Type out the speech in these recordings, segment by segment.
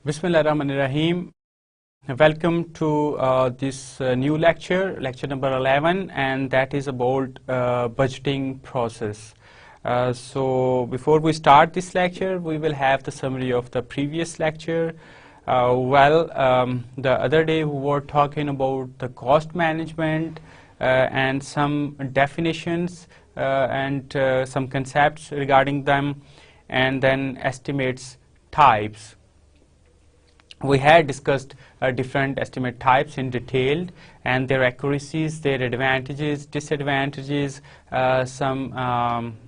Bismillahirrahmanirrahim. Welcome to this new lecture number 11, and that is about budgeting process. So before we start this lecture, we will have the summary of the previous lecture. The other day we were talking about the cost management and some definitions and some concepts regarding them, and then estimates types. We had discussed different estimate types in detail and their accuracies, their advantages, disadvantages, some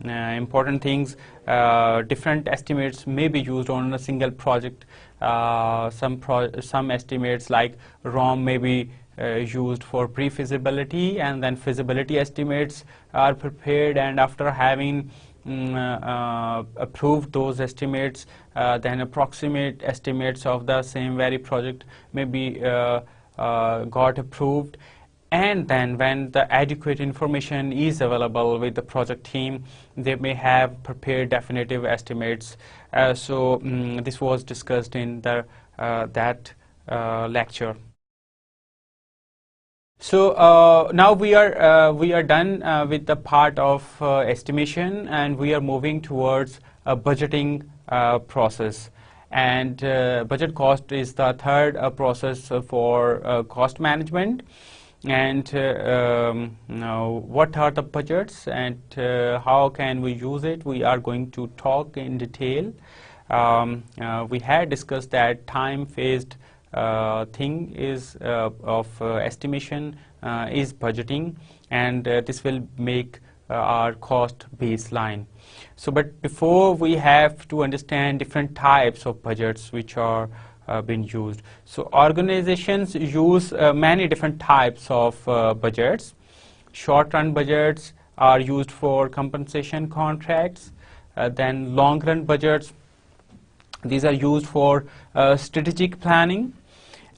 important things. Different estimates may be used on a single project. Some estimates like ROM may be used for pre-feasibility, and then feasibility estimates are prepared, and after having approved those estimates, then approximate estimates of the same very project may be got approved, and then when the adequate information is available with the project team, they may have prepared definitive estimates. This was discussed in the that lecture. So now we are done with the part of estimation, and we are moving towards a budgeting process. And budget cost is the third process for cost management. And now what are the budgets and how can we use it? We are going to talk in detail. We had discussed that time-phased thing is of estimation is budgeting, and this will make our cost baseline. So, but before we have to understand different types of budgets which are being used. So, organizations use many different types of budgets. Short-run budgets are used for compensation contracts. Then long-run budgets, these are used for strategic planning.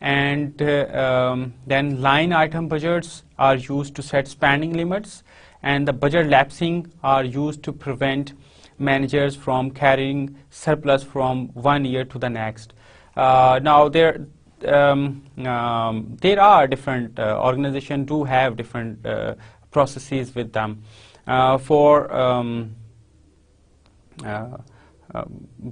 And then line item budgets are used to set spending limits, and the budget lapsing are used to prevent managers from carrying surplus from one year to the next. Now there are different organizations do have different processes with them. For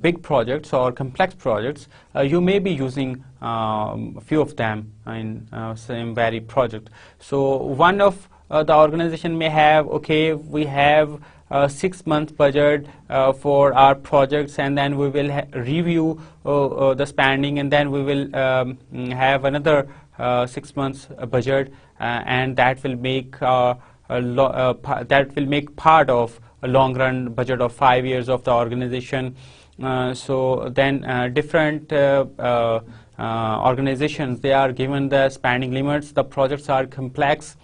big projects or complex projects, you may be using a few of them in same very project. So one of the organization may have, okay, we have a 6-month budget for our projects, and then we will review the spending, and then we will have another 6 months budget, and that will make part of a long-run budget of 5 years of the organization. So then different organizations, they are given the spending limits. The projects are complex,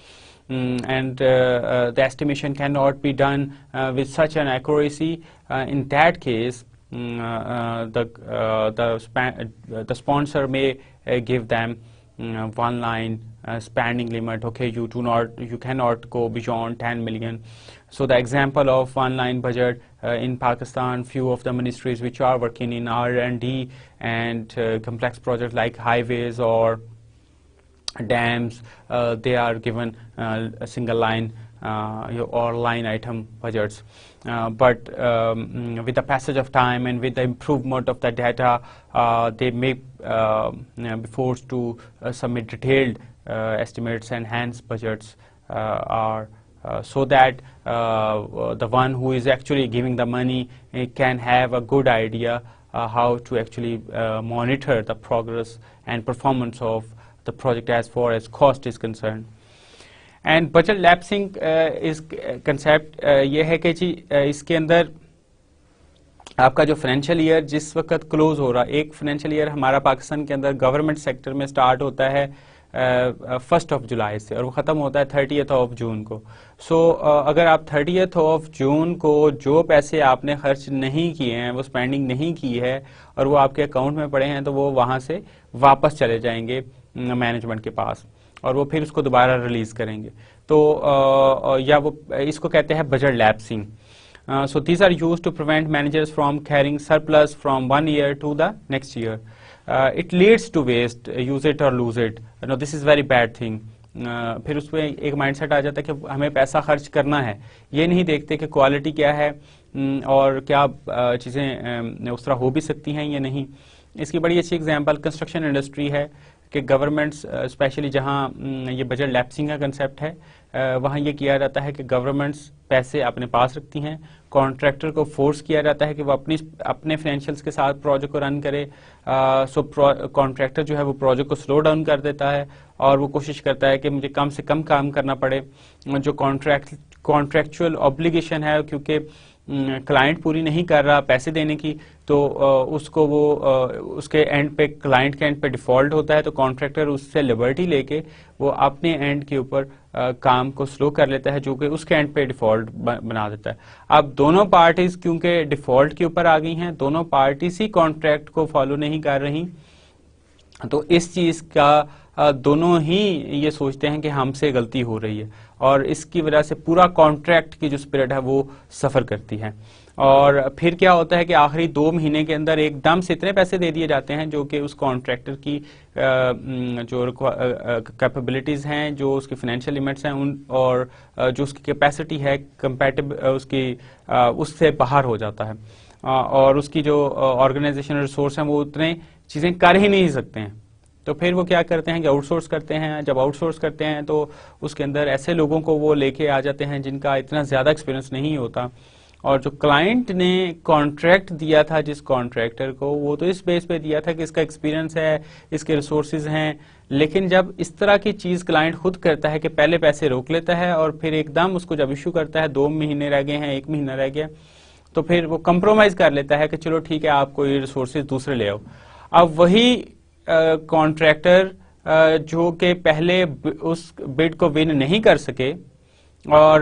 and the estimation cannot be done with such an accuracy. In that case, the sponsor may give them one-line spending limit. Okay, you cannot go beyond 10 million. So the example of one-line budget in Pakistan, few of the ministries which are working in R&D and complex projects like highways or dams, they are given a single line or line item budgets. But with the passage of time and with the improvement of the data, they may be forced to submit detailed estimates, and hence budgets are so that the one who is actually giving the money can have a good idea how to actually monitor the progress and performance of the project as far as cost is concerned. And budget lapsing इस concept ये है कि जी इसके अंदर आपका जो financial year जिस वक्त क्लोज हो रहा, एक फाइनेंशियल ईयर हमारा पाकिस्तान के अंदर गवर्नमेंट सेक्टर में स्टार्ट होता है 1 जुलाई से और वो ख़त्म होता है 30 जून को. सो अगर आप 30 जून को जो पैसे आपने खर्च नहीं किए हैं, वो स्पेंडिंग नहीं की है और वो आपके अकाउंट में पड़े हैं, तो वो वहाँ से वापस चले जाएंगे मैनेजमेंट के पास और वो फिर उसको दोबारा रिलीज़ करेंगे. तो या वो इसको कहते हैं budget lapsing. So these are used to prevent managers from carrying surplus from one year to the next year. It leads to waste, use it or lose it. No, this is very bad thing. پھر اس پہ ایک mind set آ جاتا ہے کہ ہمیں پیسہ خرچ کرنا ہے, یہ نہیں دیکھتے کہ کوالٹی کیا ہے اور کیا چیزیں اس طرح ہو بھی سکتی ہیں یا نہیں. اس کی بڑی اچھی اگزامپل کنسٹرکشن انڈسٹری ہے کہ گورنمنٹس اسپیشلی جہاں یہ بجٹ لیپسنگ کا کنسیپٹ ہے, وہاں یہ کیا جاتا ہے کہ گورنمنٹس پیسے اپنے پاس رکھتی ہیں, کانٹریکٹر کو فورس کیا جاتا ہے کہ وہ اپنے فائنینشیلس کے ساتھ پروجیکٹ کو رن کرے. سو کانٹریکٹر جو ہے وہ پروجیکٹ کو سلو ڈاؤن کر دیتا ہے اور وہ کوشش کرتا ہے کہ مجھے کم سے کم کام کرنا پڑے. جو کانٹریکچوئل اوبلیگیشن ہے, کیونکہ کلائنٹ پوری نہیں کر رہا پیسے دینے کی, تو اس کو وہ اس کے اینڈ پہ کلائنٹ کے اینڈ پہ ڈیفالٹ ہوتا ہے, تو کانٹریکٹر اس سے لبرٹی لے کے وہ اپنے اینڈ کے اوپر کام کو سلو کر لیتا ہے, جو کہ اس کے اینڈ پہ ڈیفالٹ بنا دیتا ہے. اب دونوں پارٹیز کیونکہ ڈیفالٹ کے اوپر آ گئی ہیں, دونوں پارٹیز ہی کانٹریکٹ کو فالو نہیں کر رہی, تو اس چیز کا دونوں ہی یہ سوچتے ہیں کہ ہم سے غلطی ہو رہی ہے, اور اس کی وجہ سے پورا کانٹریکٹ کی جو اسپرٹ ہے وہ سفر کرتی ہے. اور پھر کیا ہوتا ہے کہ آخری 2 مہینے کے اندر ایک دم سے اتنے پیسے دے دیے جاتے ہیں جو کہ اس کانٹریکٹر کی جو کیپیبلٹیز ہیں, جو اس کی فائنینشیل لمٹس ہیں, اور جو اس کی کیپیسٹی ہے اس کی اس سے باہر ہو جاتا ہے, اور اس کی جو آرگنائزیشن ریسورس ہیں وہ اتنے چیزیں کر ہی نہیں سکتے ہیں. تو پھر وہ کیا کرتے ہیں کہ آؤٹ سورس کرتے ہیں. جب آؤٹ سورس کرتے ہیں تو اس کے اندر ایسے لوگوں کو وہ لے کے آ جاتے ہیں جن کا اتنا زیادہ ایکسپیرینس نہیں ہوتا, اور جو کلائنٹ نے کانٹریکٹ دیا تھا جس کانٹریکٹر کو, وہ تو اس بیس پہ دیا تھا کہ اس کا ایکسپیرینس ہے, اس کے ریسورسز ہیں, لیکن جب اس طرح کی چیز کلائنٹ خود کرتا ہے کہ پہلے پیسے روک لیتا ہے اور پھر ایک دم اس کو جب ایشو کرتا ہے 2 مہینے رہ گئے ہیں, 1 مہینہ رہ گیا, تو پھر وہ کمپرومائز کر لیتا ہے کہ چلو ٹھیک ہے آپ کوئی ریسورسز دوسرے لے آؤ. اب وہی کانٹریکٹر جو کہ پہلے اس بڈ کو ون نہیں کر سکے, اور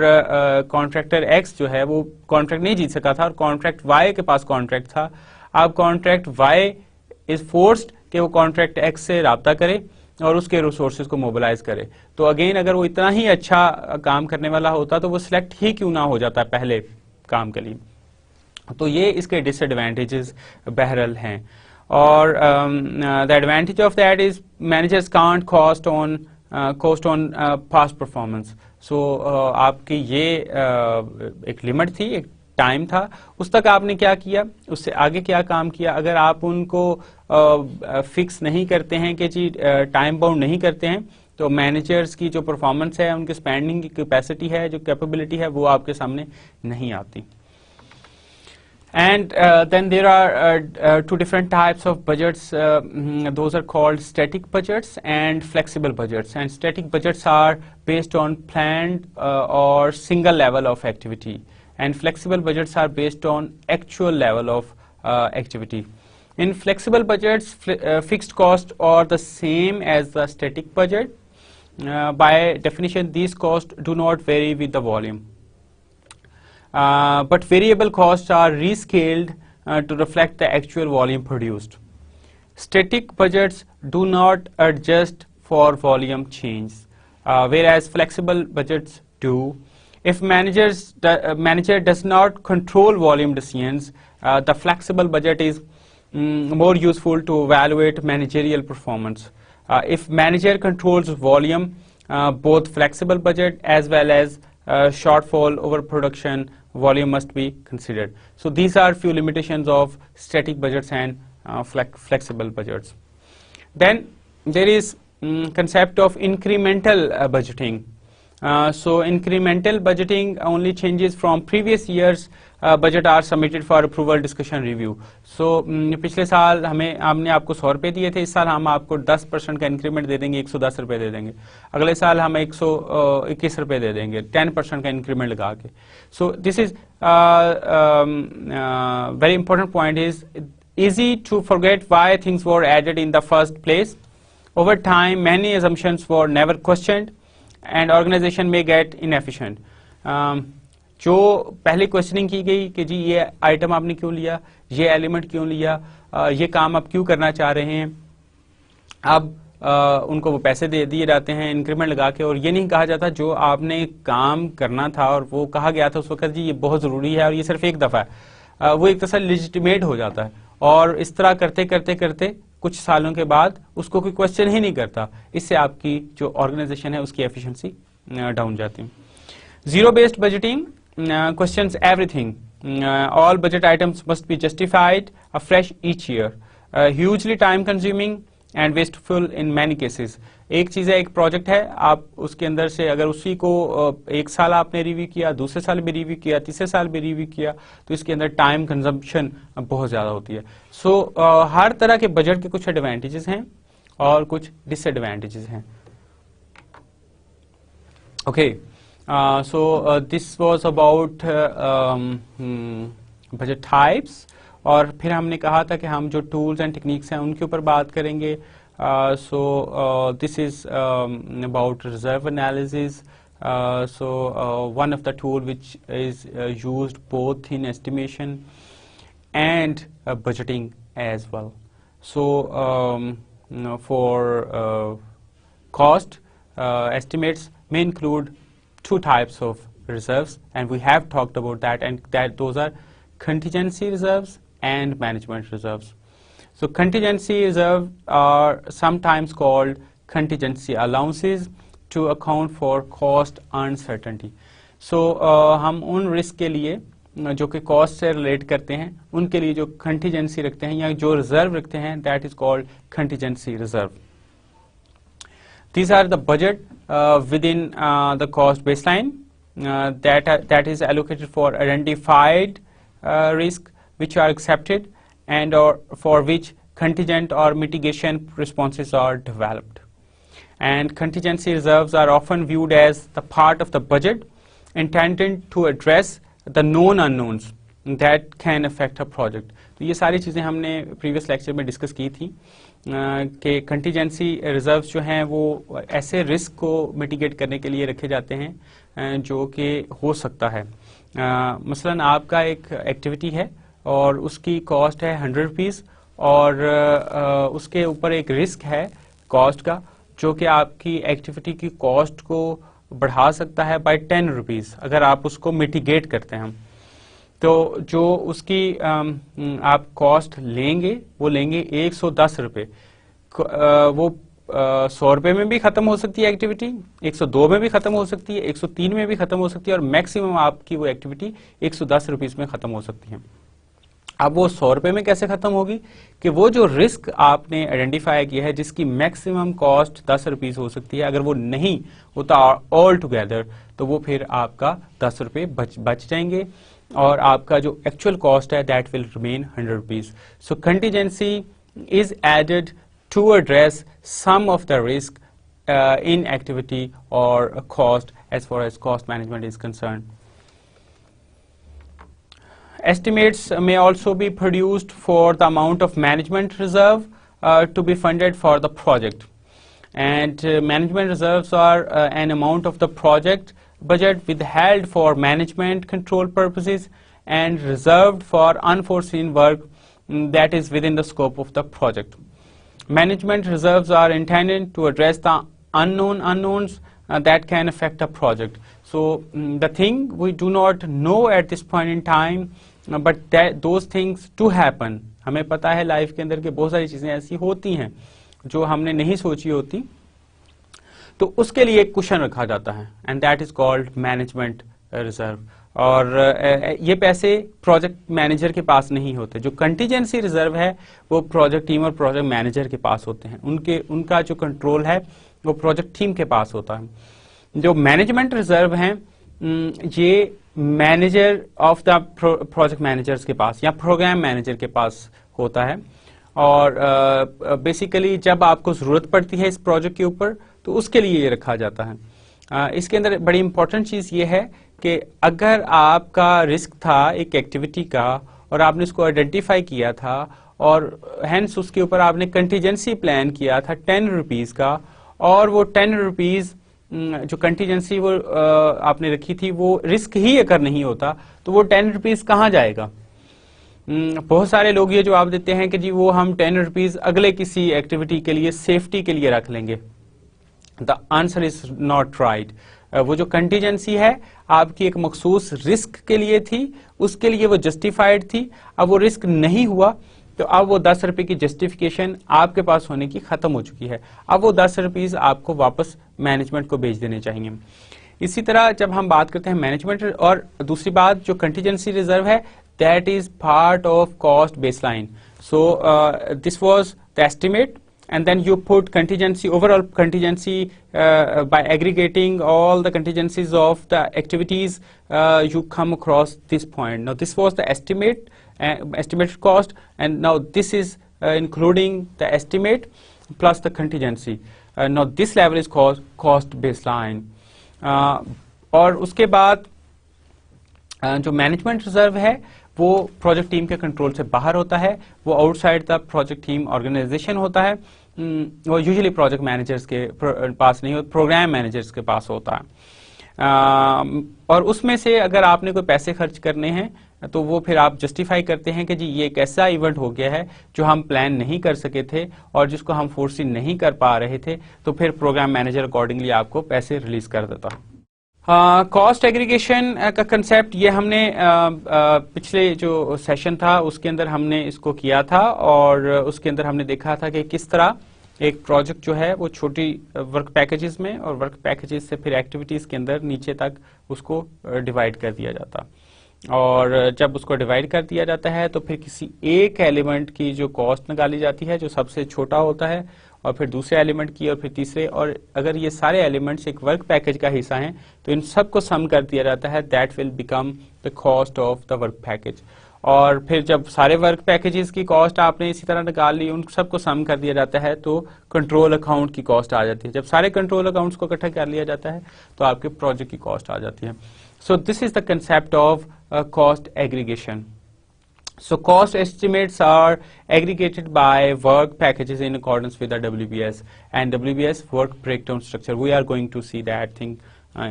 کانٹریکٹر ایکس جو ہے وہ کانٹریکٹ نہیں جیت سکا تھا, اور کانٹریکٹ وائی کے پاس کانٹریکٹ تھا. اب کانٹریکٹ وائی از فورسڈ کہ وہ کانٹریکٹ ایکس سے رابطہ کرے اور اس کے ریسورسز کو موبلائز کرے. تو اگین اگر وہ اتنا ہی اچھا کام کرنے والا ہوتا تو وہ سلیکٹ ہی کیوں نہ ہو جاتا پہلے کام کے لیے. تو یہ اس کے ڈس ایڈوانٹیجز بہرحال ہیں. اور the advantage of that is managers can't cost on past performance. So آپ کی یہ ایک لمٹ تھی, ایک ٹائم تھا, اس تک آپ نے کیا کیا, اس سے آگے کیا کام کیا. اگر آپ ان کو فکس نہیں کرتے ہیں کہ جی ٹائم باؤنڈ نہیں کرتے ہیں, تو مینیجرز کی جو پرفارمنس ہے, ان کی اسپینڈنگ کی کیپیسٹی ہے, جو کیپیبلٹی ہے, وہ آپ کے سامنے نہیں آتی. And then there are 2 different types of budgets. Those are called static budgets and flexible budgets. And static budgets are based on planned or single level of activity. And flexible budgets are based on actual level of activity. In flexible budgets, fixed costs are the same as the static budget. By definition, these costs do not vary with the volume. But variable costs are rescaled to reflect the actual volume produced. Static budgets do not adjust for volume change, whereas flexible budgets do. If manager does not control volume decisions, the flexible budget is more useful to evaluate managerial performance. If manager controls volume, both flexible budget as well as shortfall over production volume must be considered. So these are few limitations of static budgets and flexible budgets. Then there is concept of incremental budgeting. So incremental budgeting only changes from previous years budget are submitted for approval, discussion, review. So پچھلے سال ہم نے آپ کو 100 روپے دیے تھے, اس سال ہم آپ کو 10% کا انکریمنٹ دے دیں گے, 110 روپے دے دیں گے. اگلے سال ہم 121 روپے دے دیں گے 10% کا انکریمنٹ لگا کے. So this is very important point is easy to forget why things were added in the first place. Over time, many assumptions were never questioned and organization may get inefficient. جو پہلے questioning کی گئی کہ جی یہ item آپ نے کیوں لیا, یہ ایلیمنٹ کیوں لیا, یہ کام آپ کیوں کرنا چاہ رہے ہیں, اب ان کو وہ پیسے دے دیے جاتے ہیں انکریمنٹ لگا کے, اور یہ نہیں کہا جاتا جو آپ نے کام کرنا تھا اور وہ کہا گیا تھا اس وقت جی یہ بہت ضروری ہے اور یہ صرف ایک دفعہ ہے, وہ ایک طرح سے لیجیٹیمیٹ ہو جاتا ہے, اور اس طرح کرتے کرتے کرتے کچھ سالوں کے بعد اس کو کوئی کوشچن ہی نہیں کرتا. اس سے آپ کی جو آرگنائزیشن ہے اس کی ایفیشنسی ڈاؤن جاتی ہے. Zero based budgeting questions every thing. All budget items must be justified afresh each year. Hugely time consuming and wasteful in many cases. ایک چیز ہے, ایک پروجیکٹ ہے, آپ اس کے اندر سے اگر اسی کو ایک سال آپ نے ریویو کیا, دوسرے سال بھی ریویو کیا, تیسرے سال بھی ریویو کیا, تو اس کے اندر ٹائم کنزمپشن بہت زیادہ ہوتی ہے. سو ہر طرح کے بجٹ کے کچھ ایڈوانٹیجز ہیں اور کچھ ڈس ایڈوانٹیجز ہیں. Okay, so this was about budget types. اور پھر ہم نے کہا تھا کہ ہم جو ٹولز اینڈ ٹیکنیکس ہیں ان کے اوپر بات کریں گے. So this is about reserve analysis. So one of the tool which is used both in estimation and budgeting as well. So for cost estimates may include two types of reserves, and we have talked about that, and that those are contingency reserves and management reserves. So contingency reserves are sometimes called contingency allowances to account for cost uncertainty. So ہم ان risk کے لیے جو کہ cost سے relate کرتے ہیں ان کے لیے جو کنٹیجنسی رکھتے ہیں یا جو ریزرو رکھتے ہیں, that is called contingency reserve. These are the budget within the cost baseline that is allocated for identified risk which are accepted and or for which contingent or mitigation responses are developed. And contingency reserves are often viewed as the part of the budget intended to address the known unknowns that can affect a project. تو یہ ساری چیزیں ہم نے previous lecture میں discuss کی تھی کہ کنٹیجنسی ریزروز جو ہیں وہ ایسے رسک کو میٹیگیٹ کرنے کے لیے رکھے جاتے ہیں جو کہ ہو سکتا ہے. مثلاً آپ کا ایک ایکٹیویٹی ہے اور اس کی کاسٹ ہے 100 روپیز, اور اس کے اوپر ایک رسک ہے کاسٹ کا جو کہ آپ کی ایکٹیویٹی کی کاسٹ کو بڑھا سکتا ہے بائی 10 روپیز اگر آپ اس کو میٹیگیٹ کرتے ہیں. تو جو اس کی آپ کاسٹ لیں گے وہ لیں گے 110 روپے. وہ 100 روپے میں بھی ختم ہو سکتی ہے ایکٹیویٹی, 102 میں بھی ختم ہو سکتی ہے, 103 میں بھی ختم ہو سکتی ہے, اور میکسیمم آپ کی وہ ایکٹیویٹی 110 روپیز میں ختم ہو سکتی ہے. اب وہ 100 روپے میں کیسے ختم ہوگی کہ وہ جو رسک آپ نے آئیڈینٹیفائی کیا ہے جس کی میکسیمم کاسٹ 10 روپیز ہو سکتی ہے, اگر وہ نہیں ہوتا آل ٹوگیدر تو وہ پھر آپ کا 10 روپے بچ جائیں گے اور آپ کا جو ایکچوئل کاسٹ ہے that will remain 100 rupees. So contingency is added to address some of the risk in activity or cost as far as cost management is concerned. Estimates may also be produced for the amount of management reserve to be funded for the project. And management reserves are an amount of the project budget withheld for management control purposes and reserved for unforeseen work that is within the scope of the project. Management reserves are intended to address the unknown unknowns that can affect a project. So the thing we do not know at this point in time, but those things do happen. ہمیں پتا ہے life کے اندر کہ بہت ساری چیزیں ایسی ہوتی ہیں جو ہم نے نہیں سوچی ہوتی, تو اس کے لیے ایک کوشن رکھا جاتا ہے and that is called management reserve. اور یہ پیسے پروجیکٹ مینیجر کے پاس نہیں ہوتے. جو کنٹیجنسی ریزرو ہے وہ پروجیکٹ ٹیم اور پروجیکٹ مینیجر کے پاس ہوتے ہیں, ان کا جو کنٹرول ہے وہ پروجیکٹ ٹیم کے پاس ہوتا ہے. جو مینجمنٹ ریزرو ہیں یہ manager of the project managers کے پاس یا پروگرام مینیجر کے پاس ہوتا ہے, اور بیسیکلی جب آپ کو ضرورت پڑتی ہے اس پروجیکٹ کے اوپر تو اس کے لیے یہ رکھا جاتا ہے. اس کے اندر بڑی امپورٹنٹ چیز یہ ہے کہ اگر آپ کا رسک تھا ایک ایکٹیویٹی کا اور آپ نے اس کو آئیڈینٹیفائی کیا تھا اور ہینس اس کے اوپر آپ نے کنٹیجنسی پلان کیا تھا 10 روپیز کا, اور وہ 10 روپیز جو کنٹیجنسی وہ آپ نے رکھی تھی وہ رسک ہی اگر نہیں ہوتا تو وہ 10 روپیز کہاں جائے گا؟ بہت سارے لوگ یہ جواب دیتے ہیں کہ جی وہ ہم 10 روپیز اگلے کسی ایکٹیویٹی کے لیے سیفٹی کے لیے رکھ لیں گے. The answer is not right. وہ جو کنٹیجنسی ہے آپ کی ایک مخصوص رسک کے لیے تھی, اس کے لیے وہ جسٹیفائڈ تھی. اب وہ رسک نہیں ہوا تو اب وہ 10 روپے کی جسٹیفیکیشن آپ کے پاس ہونے کی ختم ہو چکی ہے. اب وہ 10 روپیز آپ کو واپس مینجمنٹ کو بھیج دینے چاہیے. اسی طرح جب ہم بات کرتے ہیں مینجمنٹ, اور دوسری بات جو کنٹیجنسی ریزرو ہے, that is part of cost baseline. So this was the estimate, and then you put contingency, overall contingency, by aggregating all the contingencies of the activities, you come across this point. Now this was the estimate, estimated cost, and now this is including the estimate plus the contingency. Now this level is called cost baseline. اور اس کے بعد جو management reserve ہے وہ project team کے control سے باہر ہوتا ہے, وہ outside the project team organisation ہوتا ہے. وہ یوزلی پروجیکٹ مینیجرز کے پاس نہیں ہوتا, پروگرام مینیجرز کے پاس ہوتا ہے. اور اس میں سے اگر آپ نے کوئی پیسے خرچ کرنے ہیں تو وہ پھر آپ جسٹیفائی کرتے ہیں کہ جی یہ ایک ایسا ایونٹ ہو گیا ہے جو ہم پلان نہیں کر سکے تھے اور جس کو ہم فورسی نہیں کر پا رہے تھے, تو پھر پروگرام مینیجر اکارڈنگلی آپ کو پیسے ریلیز کر دیتا. کاسٹ ایگریگیشن کا کنسیپٹ یہ ہم نے پچھلے جو سیشن تھا اس کے اندر ہم نے اس کو کیا تھا, اور اس کے اندر ہم نے دیکھا تھا کہ کس طرح ایک پروجیکٹ جو ہے وہ چھوٹی ورک پیکیجز میں اور ورک پیکیجز سے پھر ایکٹیویٹیز کے اندر نیچے تک اس کو ڈیوائڈ کر دیا جاتا, اور جب اس کو ڈیوائڈ کر دیا جاتا ہے تو پھر کسی ایک ایلیمنٹ کی جو کاسٹ نکالی جاتی ہے جو سب سے چھوٹا ہوتا ہے, اور پھر دوسرے ایلیمنٹ کی, اور پھر تیسرے, اور اگر یہ سارے ایلیمنٹس ایک ورک پیکیج کا حصہ ہیں تو ان سب کو سم کر دیا جاتا ہے. That will become the cost of the work package. اور پھر جب سارے ورک پیکیجز کی کاسٹ آپ نے اسی طرح نکال لی, ان سب کو سم کر دیا جاتا ہے تو کنٹرول اکاؤنٹ کی کاسٹ آ جاتی ہے. جب سارے کنٹرول اکاؤنٹس کو اکٹھا کر لیا جاتا ہے تو آپ کے پروجیکٹ کی کاسٹ آ جاتی ہے. So this is the concept of cost aggregation. So cost estimates are aggregated by work packages in accordance with the WBS and WBS work breakdown structure. We are going to see that thing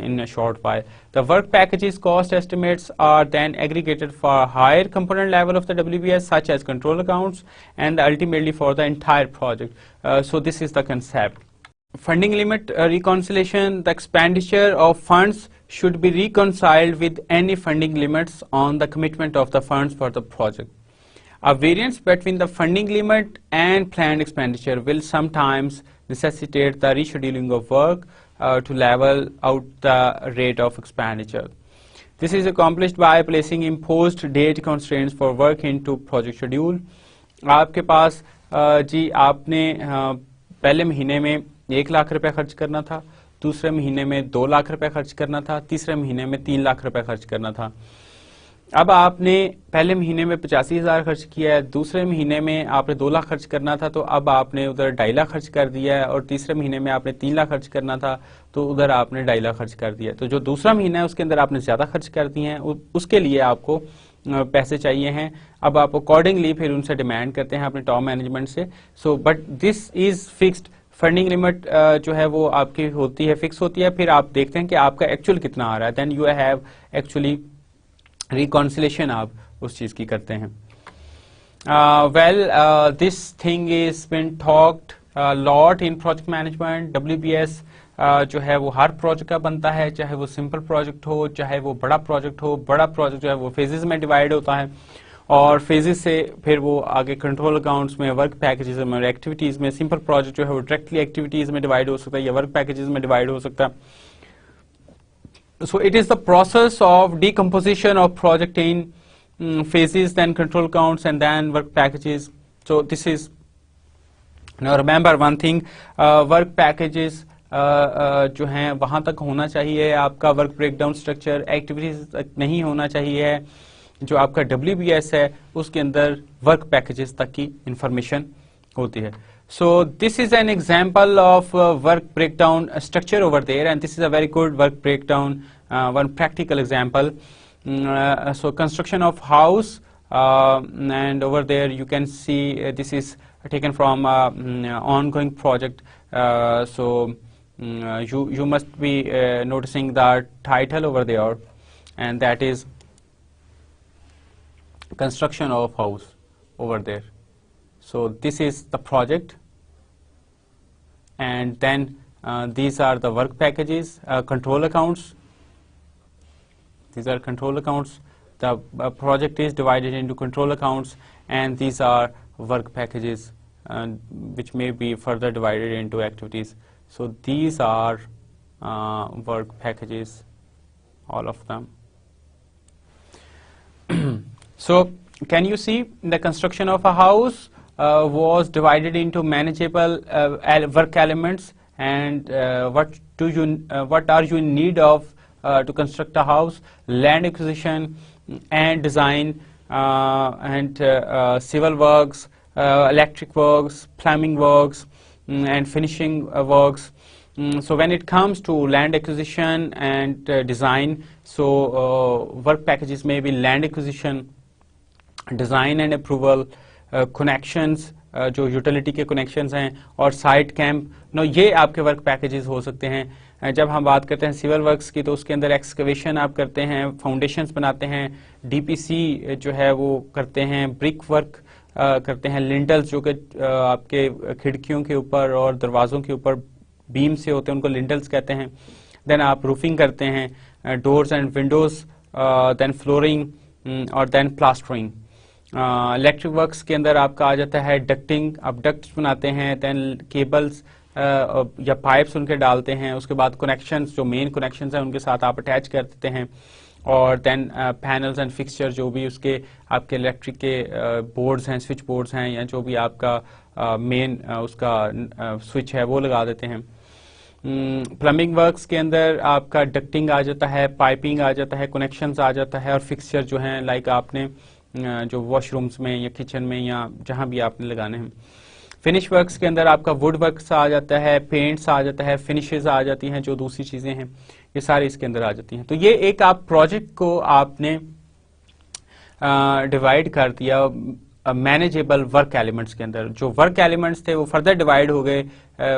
in a short while. The work packages cost estimates are then aggregated for higher component level of the WBS such as control accounts and ultimately for the entire project. So this is the concept. Funding limit reconciliation, the expenditure of funds should be reconciled with any funding limits on the commitment of the funds for the project. A variance between the funding limit and planned expenditure will sometimes necessitate the rescheduling of work to level out the rate of expenditure. This is accomplished by placing imposed date constraints for work into project schedule. آپ کے پاس جی آپ نے پہلے مہینے میں 1 لاکھ روپے خرچ کرنا تھا, دوسرے مہینے میں 2 لاکھ روپے خرچ کرنا تھا, تیسرے مہینے میں 3 لاکھ روپے خرچ کرنا تھا. اب آپ نے پہلے مہینے میں 85,000 خرچ کیا ہے, دوسرے مہینے میں آپ نے 2 لاکھ خرچ کرنا تھا تو اب آپ نے ادھر 2.5 لاکھ خرچ کر دیا ہے, اور تیسرے مہینے میں آپ نے 3 لاکھ خرچ کرنا تھا تو ادھر آپ نے 2.5 لاکھ خرچ کر دیا. تو جو دوسرا مہینہ ہے اس کے اندر آپ نے زیادہ خرچ کر دی ہیں, اس کے لیے آپ کو پیسے چاہیے ہیں. اب آپ اکارڈنگلی پھر ان سے ڈیمانڈ کرتے ہیں اپنے ٹاپ مینجمنٹ سے. So but this is fixed. Funding limit جو ہے وہ آپ کی ہوتی ہے, فکس ہوتی ہے, پھر آپ دیکھتے ہیں کہ آپ کا ایکچوئل کتنا آ رہا ہے, then you have actually reconciliation آپ اس چیز کی کرتے ہیں. Well this thing is been talked lot in project management. WBS جو ہے وہ ہر پروجیکٹ کا بنتا ہے, چاہے وہ سمپل پروجیکٹ ہو چاہے وہ بڑا پروجیکٹ ہو. بڑا پروجیکٹ جو ہے وہ فیزز میں ڈیوائڈ ہوتا ہے, اور فیزز سے پھر وہ آگے کنٹرول اکاؤنٹس میں, ورک پیکیجز میں, ایکٹیویٹیز میں. سمپل پروجیکٹ جو ہے وہ ڈائریکٹلی ایکٹیویٹیز میں ڈیوائڈ ہو سکتا ہے یا ورک پیکیجز میں ڈیوائڈ ہو سکتا ہے. So it is the process of decomposition of project in phases, then control accounts and then work packages. So this is, now remember one thing, work packages جو ہیں وہاں تک ہونا چاہیے آپ کا work breakdown structure, activities تک نہیں ہونا چاہیے. جو آپ کا WBS ہے اس کے اندر ورک پیکیجز تک کی انفارمیشن ہوتی ہے. So this is an example of work breakdown structure over there, and this is a very good work breakdown, one practical example. So construction of house, and over there you can see this is taken from ongoing project. So you must be noticing the title over there, and that is construction of house over there. So this is the project, and then these are the work packages, control accounts. These are control accounts. The project is divided into control accounts, and these are work packages, which may be further divided into activities. So these are work packages, all of them. So can you see the construction of a house was divided into manageable work elements, and what are you in need of to construct a house? Land acquisition and design, and civil works, electric works, plumbing works, and finishing works. So when it comes to land acquisition and design, so work packages may be land acquisition, design and approval, connections, جو utility کے connections ہیں, اور site camp. یہ آپ کے work packages ہو سکتے ہیں. جب ہم بات کرتے ہیں سول ورکس کی, تو اس کے اندر ایکسکیویشن آپ کرتے ہیں, فاؤنڈیشنز بناتے ہیں, ڈی پی سی جو ہے وہ کرتے ہیں, برک ورک کرتے ہیں, لنٹلز جو کہ آپ کے کھڑکیوں کے اوپر اور دروازوں کے اوپر بیم سے ہوتے ہیں ان کو لنٹلز کہتے ہیں. دین آپ روفنگ کرتے ہیں, doors and windows, then flooring, اور دین پلاسٹرنگ. الیکٹرک ورکس کے اندر آپ کا آ جاتا ہے ڈکٹنگ, آپ ڈکٹس بناتے ہیں, دین کیبلز یا پائپس ان کے ڈالتے ہیں, اس کے بعد کنیکشنز جو مین کنیکشنز ہیں ان کے ساتھ آپ اٹیچ کر دیتے ہیں, اور دین پینلز اینڈ فکسچر جو بھی اس کے آپ کے الیکٹرک کے بورڈز ہیں, سوئچ بورڈز ہیں, یا جو بھی آپ کا مین اس کا سوئچ ہے وہ لگا دیتے ہیں. پلمبنگ ورکس کے اندر آپ کا ڈکٹنگ آ جاتا ہے, پائپنگ آ جاتا ہے, کنیکشنز آ جاتا ہے, اور فکسچر جو ہیں لائک آپ نے جو واش رومز میں یا کچن میں یا جہاں بھی آپ نے لگانے ہیں. فنش ورکس کے اندر آپ کا ووڈ ورکس آ جاتا ہے, پینٹس آ جاتا ہے, فنشز آ جاتی ہیں, جو دوسری چیزیں ہیں یہ ساری اس کے اندر آ جاتی ہیں. تو یہ ایک آپ پروجیکٹ کو آپ نے ڈیوائڈ کر دیا مینیجیبل ورک ایلیمنٹس کے اندر. جو ورک ایلیمنٹس تھے وہ فردر ڈیوائڈ ہو گئے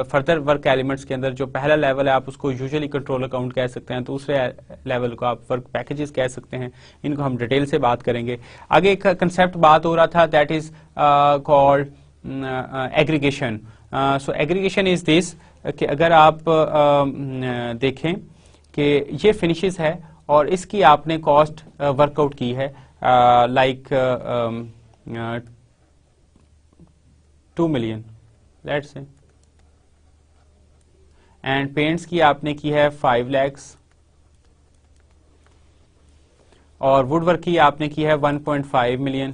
فردر ورک ایلیمنٹس کے اندر. جو پہلا لیول ہے آپ اس کو یوزلی کنٹرول اکاؤنٹ کہہ سکتے ہیں, دوسرے لیول کو آپ ورک پیکیجز کہہ سکتے ہیں. ان کو ہم ڈیٹیل سے بات کریں گے. آگے ایک کنسیپٹ بات ہو رہا تھا, that is called aggregation. So aggregation is this کہ اگر آپ دیکھیں کہ یہ فنشز ہے اور اس کی آپ نے کاسٹ ورک آؤٹ کی ہے لائک 2 million لیٹس سے, اینڈ پینٹس کی آپ نے کی ہے 5 lakhs, اور ووڈ ورک کی آپ نے کی ہے 1.5 million,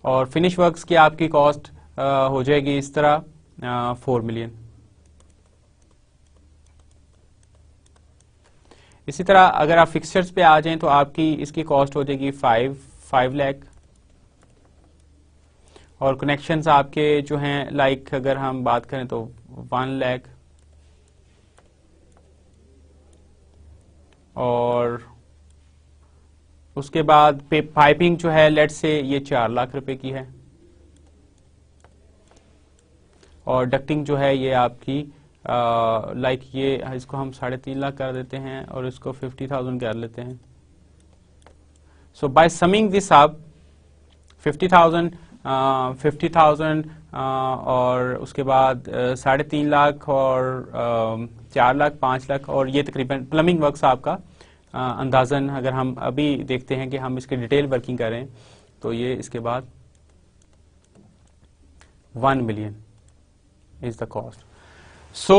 اور فنش ورکس کی آپ کی کاسٹ ہو جائے گی اس طرح 4 million. اسی طرح اگر آپ فکسچرز پہ آ جائیں تو آپ کی اس کی کاسٹ ہو جائے گی 5 lakh, اور کنیکشنز آپ کے جو ہیں لائک اگر ہم بات کریں تو 1 lakh, اور اس کے بعد پائپنگ جو ہے لیٹ سے یہ 4 lakh روپے کی ہے, اور ڈکٹنگ جو ہے یہ آپ کی لائک یہ اس کو ہم 3.5 lakh کر دیتے ہیں اور اس کو 50,000 کر لیتے ہیں. سو بائی سمنگ دس اپ 50,000 اور اس کے بعد 3.5 lakh اور 4 lakh 5 lakh, اور یہ تقریباً پلمبنگ ورکس آپ کا اندازاً اگر ہم ابھی دیکھتے ہیں کہ ہم اس کے ڈیٹیل ورکنگ کریں تو یہ اس کے بعد 1 million is the cost. So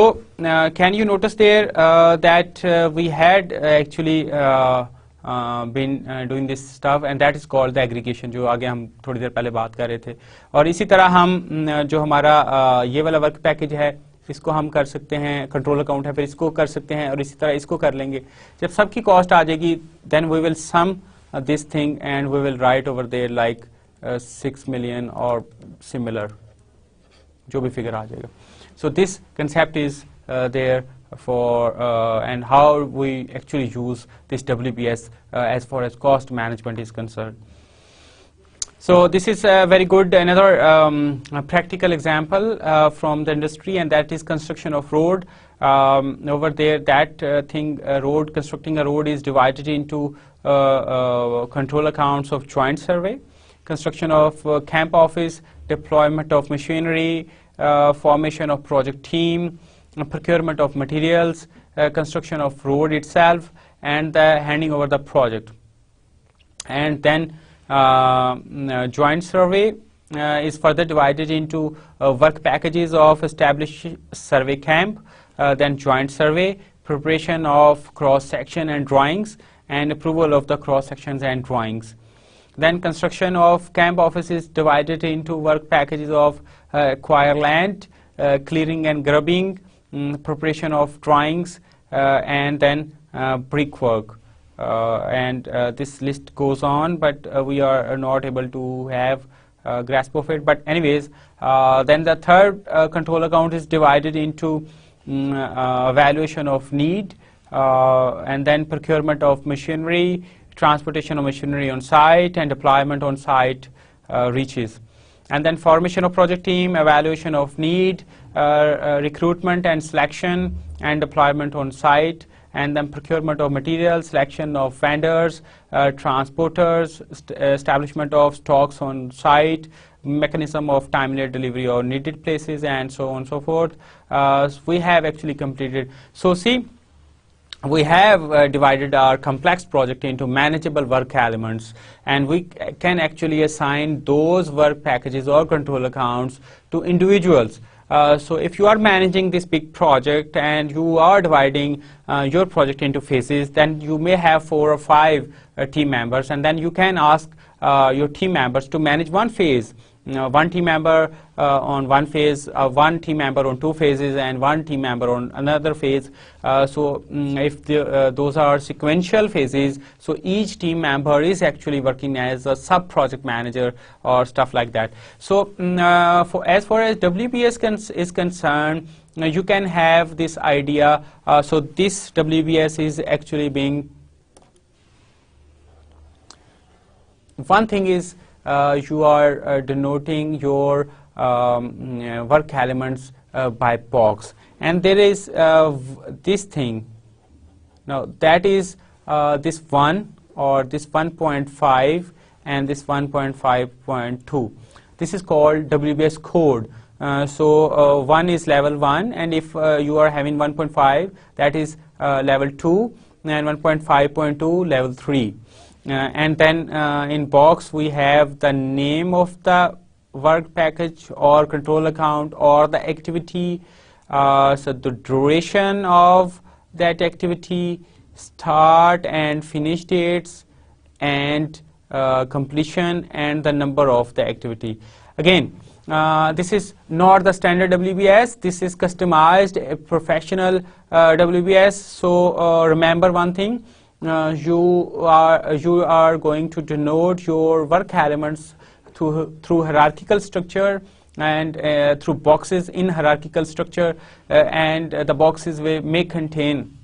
can you notice there that we had actually been doing this stuff, and that is called the aggregation, جو آگے ہم تھوڑی دیر پہلے بات کر رہے تھے. اور اسی طرح ہم جو ہمارا یہ والا ورک پیکج ہے اس کو ہم کر سکتے ہیں, کنٹرول اکاؤنٹ ہے, پھر اس کو کر سکتے ہیں, اور اسی طرح اس کو کر لیں گے. جب سب کی کاسٹ آ جائے گی then we will sum this thing and we will write over there like 6 million or similar, جو بھی فگر آ جائے گا. So this concept is there for and how we actually use this WBS as far as cost management is concerned. So this is very good. Another practical example from the industry, and that is construction of road. over there, that road, constructing a road is divided into control accounts of joint survey, construction of camp office, deployment of machinery, formation of project team, procurement of materials, construction of road itself, and the handing over the project. And then joint survey is further divided into work packages of established survey camp, then joint survey, preparation of cross section and drawings, and approval of the cross sections and drawings. Then construction of camp office is divided into work packages of acquire land, clearing and grubbing, preparation of drawings, and then brickwork. And this list goes on, but we are not able to have a grasp of it. But anyways, then the third control account is divided into evaluation of need, and then procurement of machinery, transportation of machinery on site, and deployment on site reaches. And then formation of project team, evaluation of need, recruitment and selection, and deployment on site, and then procurement of materials, selection of vendors, transporters, establishment of stocks on site, mechanism of timely delivery or needed places, and so on and so forth. We have actually completed. So see, we have divided our complex project into manageable work elements, and we can actually assign those work packages or control accounts to individuals. So if you are managing this big project and you are dividing your project into phases, then you may have 4 or 5 team members, and then you can ask your team members to manage one phase. One team member on one phase, one team member on 2 phases, and one team member on another phase. If those are sequential phases, so each team member is actually working as a sub-project manager or stuff like that. So as far as WBS is concerned, you can have this idea. So this WBS is actually being, one thing is, you are denoting your work elements by box, and there is this thing. Now that is this 1 or this 1.5 and this 1.5.2. This is called WBS code. So 1 is level 1, and if you are having 1.5, that is level 2, and 1.5.2 level 3. And then in box we have the name of the work package or control account or the activity, so the duration of that activity, start and finish dates, and completion, and the number of the activity. Again, this is not the standard WBS, this is customized professional WBS. So remember one thing, you are going to denote your work elements through hierarchical structure and through boxes in hierarchical structure, and the boxes may contain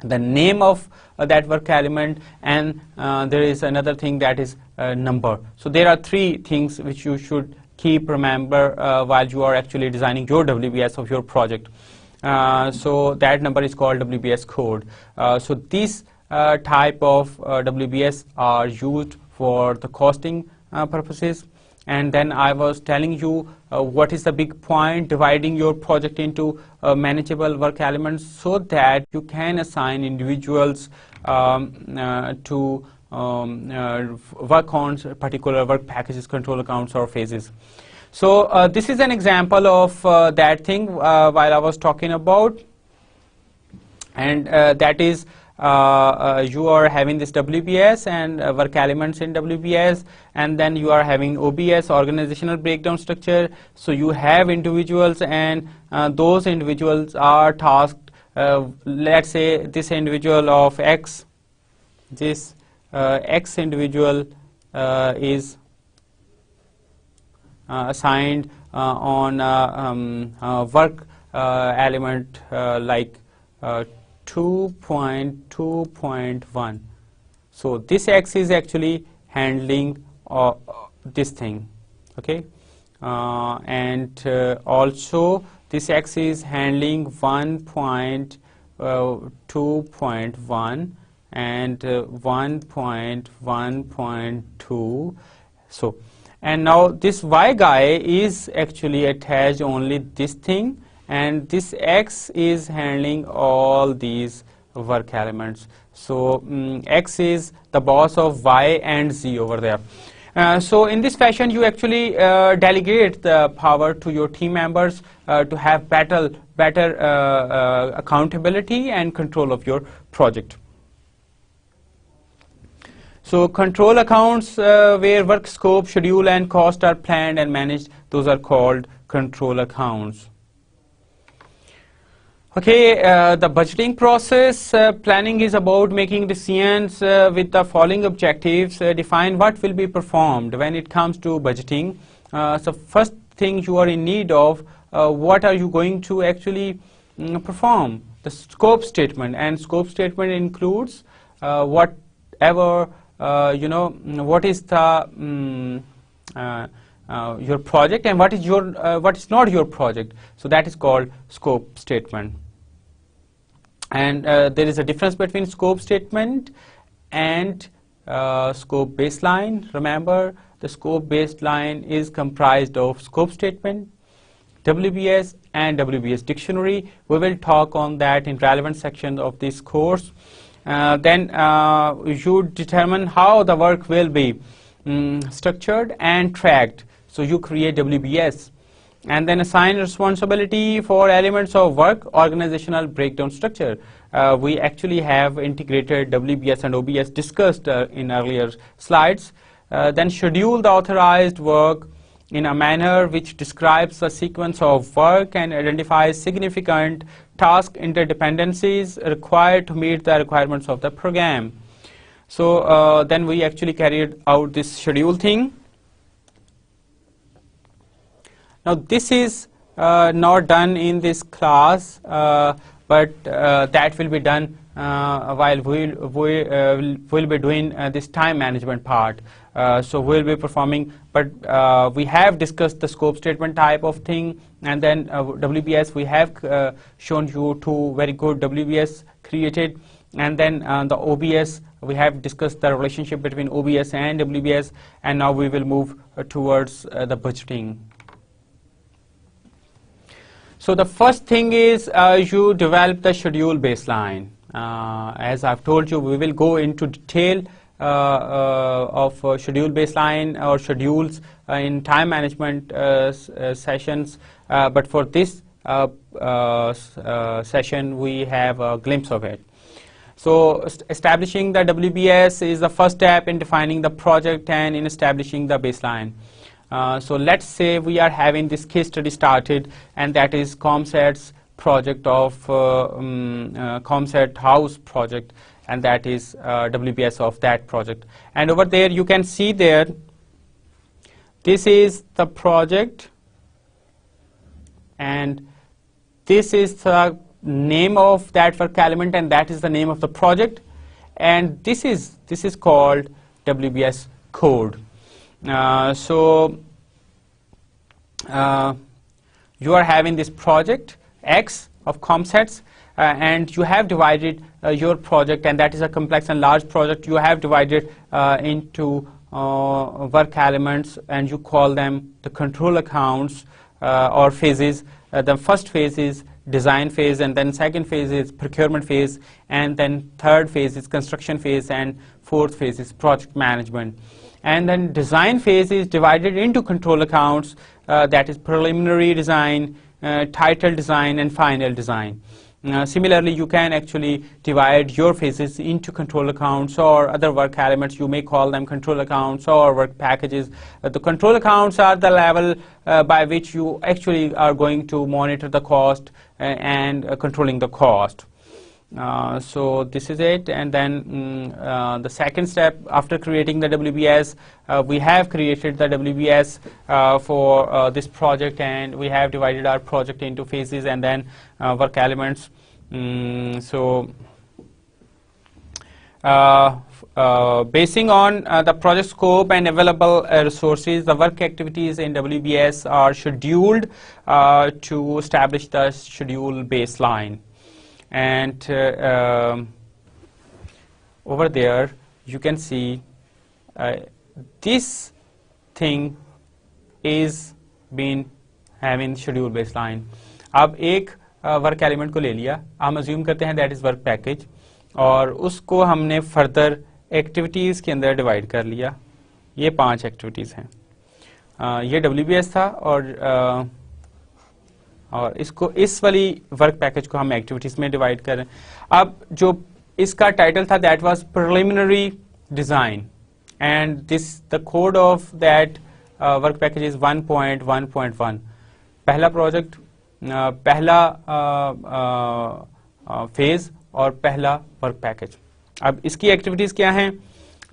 the name of that work element, and there is another thing, that is number. So there are 3 things which you should keep remember while you are actually designing your WBS of your project. So that number is called WBS code. So these type of WBS are used for the costing purposes. And then I was telling you what is the big point, dividing your project into manageable work elements so that you can assign individuals to work on particular work packages, control accounts, or phases. So this is an example of that thing while I was talking about, and that is you are having this WBS and work elements in WBS, and then you are having OBS, organizational breakdown structure. So you have individuals, and those individuals are tasked, let's say this individual of X, this X individual is assigned on work element like 2.2.1. So this X is actually handling this thing, okay, and also this X is handling 1.2.1 and 1.1.2. So, and now this Y guy is actually attached only this thing, and this X is handling all these work elements. So X is the boss of Y and Z over there. So in this fashion, you actually delegate the power to your team members to have better accountability and control of your project. So control accounts where work scope, schedule and cost are planned and managed, those are called control accounts. Okay, the budgeting process, planning is about making decisions with the following objectives. Define what will be performed when it comes to budgeting. So first thing you are in need of, what are you going to actually perform? The scope statement, and scope statement includes whatever, what is the your project and what is not your project. So that is called scope statement. And there is a difference between scope statement and scope baseline. Remember, the scope baseline is comprised of scope statement, WBS and WBS dictionary. We will talk on that in relevant sections of this course. Then you determine how the work will be structured and tracked. So you create WBS. And then assign responsibility for elements of work, organizational breakdown structure. We actually have integrated WBS and OBS discussed in earlier slides. Then schedule the authorized work in a manner which describes the sequence of work and identifies significant task interdependencies required to meet the requirements of the program. So then we actually carried out this schedule thing. Now this is not done in this class, but that will be done while we'll be doing this time management part. So we'll be performing, but we have discussed the scope statement type of thing, and then WBS, we have shown you two very good WBS created, and then the OBS, we have discussed the relationship between OBS and WBS, and now we will move towards the budgeting. So the first thing is you develop the schedule baseline. As I've told you, we will go into detail of schedule baseline or schedules in time management sessions, but for this session we have a glimpse of it. So establishing the WBS is the first step in defining the project and in establishing the baseline. So let's say we are having this case study started, and that is ComSet's project of ComSet House project, and that is WBS of that project. And over there you can see there, this is the project, and this is the name of that work element, and that is the name of the project, and this is called WBS code. So you are having this project X of ComSets, and you have divided your project, and that is a complex and large project. You have divided into work elements, and you call them the control accounts or phases. The first phase is design phase, and then second phase is procurement phase, and then third phase is construction phase, and fourth phase is project management. And then design phase is divided into control accounts, that is preliminary design, title design, and final design. Similarly, you can actually divide your phases into control accounts or other work elements. You may call them control accounts or work packages. The control accounts are the level by which you actually are going to monitor the cost and controlling the cost. So this is it, and then the second step after creating the WBS, we have created the WBS for this project, and we have divided our project into phases and then work elements. So Basing on the project scope and available resources, the work activities in WBS are scheduled to establish the schedule baseline. And over there, you can see this thing is been having schedule baseline. अब एक work element को ले लिया, हम assume करते हैं that is work package, और उसको हमने फर्दर एक्टिविटीज के अंदर डिवाइड कर लिया. ये 5 एक्टिविटीज हैं. ये WBS था और इसको इस वाली वर्क पैकेज को हम एक्टिविटीज में डिवाइड कर रहे हैं. अब जो इसका टाइटल था that was preliminary design, and this the code of that work package is 1.1.1. पहला प्रोजेक्ट, पहला फेज और पहला वर्क पैकेज. अब इसकी एक्टिविटीज क्या हैं?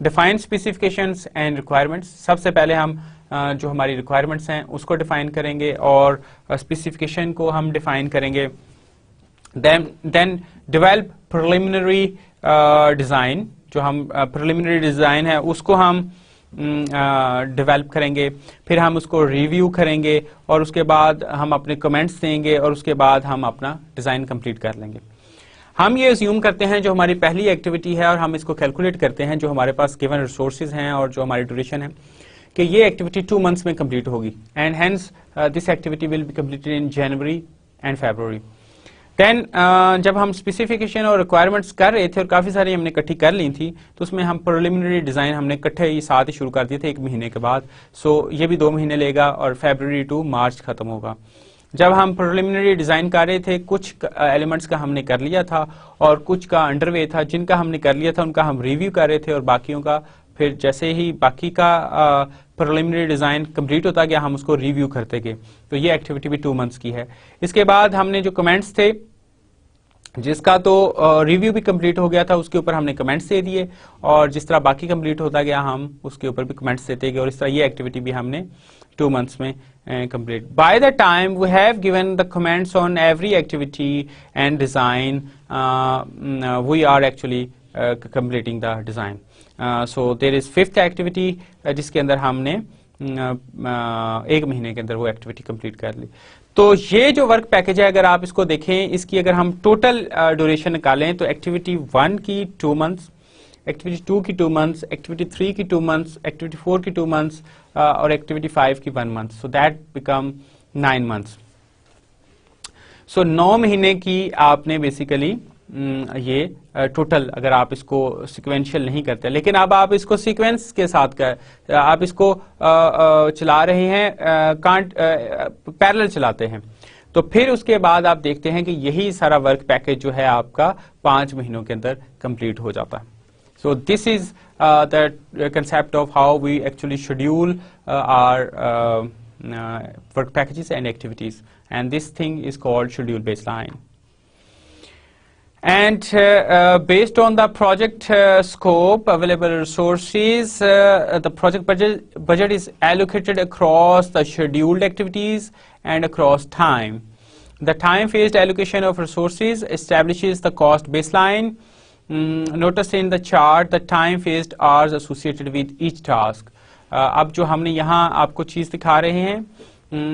Define specifications and requirements. सबसे पहले हम जो हमारी रिक्वायरमेंट्स हैं उसको डिफाइन करेंगे और स्पेसिफिकेशन को हम डिफाइन करेंगे. Then develop preliminary design. जो हम प्रिलिमिनरी डिजाइन है उसको हम डेवलप करेंगे, फिर हम उसको रिव्यू करेंगे और उसके बाद हम अपने कमेंट्स देंगे और उसके बाद हम अपना डिजाइन कंप्लीट कर लेंगे. हम ये अज्यूम करते हैं जो हमारी पहली एक्टिविटी है और हम इसको कैलकुलेट करते हैं जो हमारे पास गिवन रिसोर्सेज हैं और जो हमारी ड्यूरेशन है कि ये एक्टिविटी 2 मंथ्स में कंप्लीट होगी, and hence this activity will be completed in January and February. Then जब हम स्पेसिफिकेशन और रिक्वायरमेंट्स कर रहे थे और काफ़ी सारी हमने इकट्ठी कर ली थी, तो उसमें हम प्रिलिमिनरी डिज़ाइन हमने इकट्ठे ही साथ ही शुरू कर दिए थे 1 महीने के बाद. सो ये भी 2 महीने लेगा और फरवरी टू मार्च खत्म होगा. जब हम प्रिलिमिनरी डिज़ाइन कर रहे थे, कुछ एलिमेंट्स का हमने कर लिया था और कुछ का अंडरवे था. जिनका हमने कर लिया था उनका हम रिव्यू कर रहे थे और बाकियों का फिर जैसे ही बाकी का प्रिलिमिनरी डिज़ाइन कंप्लीट होता गया हम उसको रिव्यू करते गए. तो ये एक्टिविटी भी 2 मंथ्स की है. इसके बाद हमने जो कमेंट्स थे जिसका तो रिव्यू भी कंप्लीट हो गया था उसके ऊपर हमने कमेंट्स दे दिए, और जिस तरह बाकी कंप्लीट होता गया हम उसके ऊपर भी कमेंट्स देते गए, और इस तरह ये एक्टिविटी भी हमने 2 मंथ्स में complete. By the time we have given the comments on every activity and design, we are actually completing the design. So there is 5th activity जिसके अंदर हमने 1 महीने के अंदर वो एक्टिविटी कंप्लीट कर ली. तो ये जो वर्क पैकेज है अगर आप इसको देखें, इसकी अगर हम टोटल ड्यूरेशन निकालें तो एक्टिविटी 1 की 2 मंथ्स, एक्टिविटी 2 की 2 मंथ्स, एक्टिविटी 3 की 2 मंथ्स, एक्टिविटी 4 की 2 मंथ्स और एक्टिविटी 5 की 1 month. So that become 9 months. So 9 महीने की आपने बेसिकली ये टोटल, अगर आप इसको सिक्वेंशियल नहीं करते, लेकिन अब आप इसको सीक्वेंस के साथ आप इसको चला रहे हैं, पैरेलल चलाते हैं, तो फिर उसके बाद आप देखते हैं कि यही सारा वर्क पैकेज जो है आपका 5 महीनों के अंदर कंप्लीट हो जाता है. So this is the concept of how we actually schedule our work packages and activities, and this thing is called schedule baseline. And based on the project scope, available resources, the project budget is allocated across the scheduled activities and across time. The time-phased allocation of resources establishes the cost baseline. Notice in the chart the time-phased hours associated with each task. अब जो हमने यहाँ आपको चीज़ दिखा रहे हैं,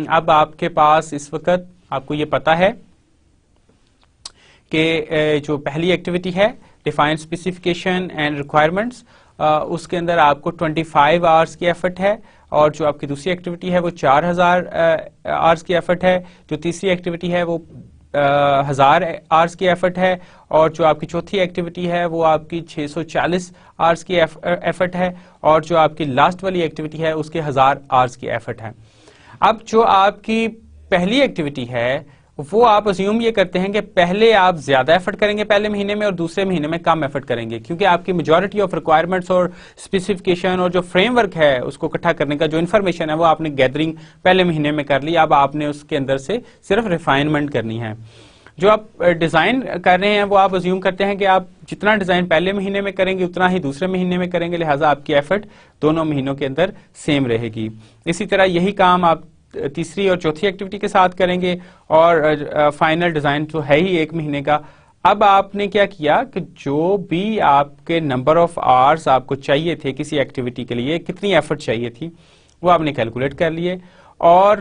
अब आपके पास इस वक्त आपको ये पता है कि जो पहली एक्टिविटी है डिफाइन स्पेसिफिकेशन एंड रिक्वायरमेंट्स, उसके अंदर आपको 25 आवर्स की एफर्ट है, और जो आपकी दूसरी एक्टिविटी है वो 4000 आवर्स की एफर्ट है, जो तीसरी एक्टिविटी है वो 1000 आवर्स की एफर्ट है, और जो आपकी चौथी एक्टिविटी है वो आपकी 640 आवर्स की एफर्ट है, और जो आपकी लास्ट वाली एक्टिविटी है उसके 1000 आवर्स की एफर्ट है. अब जो आपकी पहली एक्टिविटी है वो आप अज्यूम ये करते हैं कि पहले आप ज्यादा एफर्ट करेंगे पहले महीने में और दूसरे महीने में कम एफर्ट करेंगे, क्योंकि आपकी मेजॉरिटी ऑफ रिक्वायरमेंट्स और स्पेसिफिकेशन और जो फ्रेमवर्क है उसको इकट्ठा करने का जो इन्फॉर्मेशन है वो आपने गैदरिंग पहले महीने में कर ली. अब आपने उसके अंदर से सिर्फ रिफाइनमेंट करनी है. जो आप डिजाइन कर रहे हैं वो आप अज्यूम करते हैं कि आप जितना डिजाइन पहले महीने में करेंगे उतना ही दूसरे महीने में करेंगे, लिहाजा आपकी एफर्ट दोनों महीनों के अंदर सेम रहेगी. इसी तरह यही काम आप तीसरी और चौथी एक्टिविटी के साथ करेंगे, और फाइनल डिजाइन तो है ही 1 महीने का, اب آپ نے کیا کیا کہ جو بھی آپ کے نمبر آف آورس آپ کو چاہیے تھے کسی ایکٹیویٹی کے لیے, کتنی ایفرٹ چاہیے تھی, وہ آپ نے کیلکولیٹ کر لیے. اور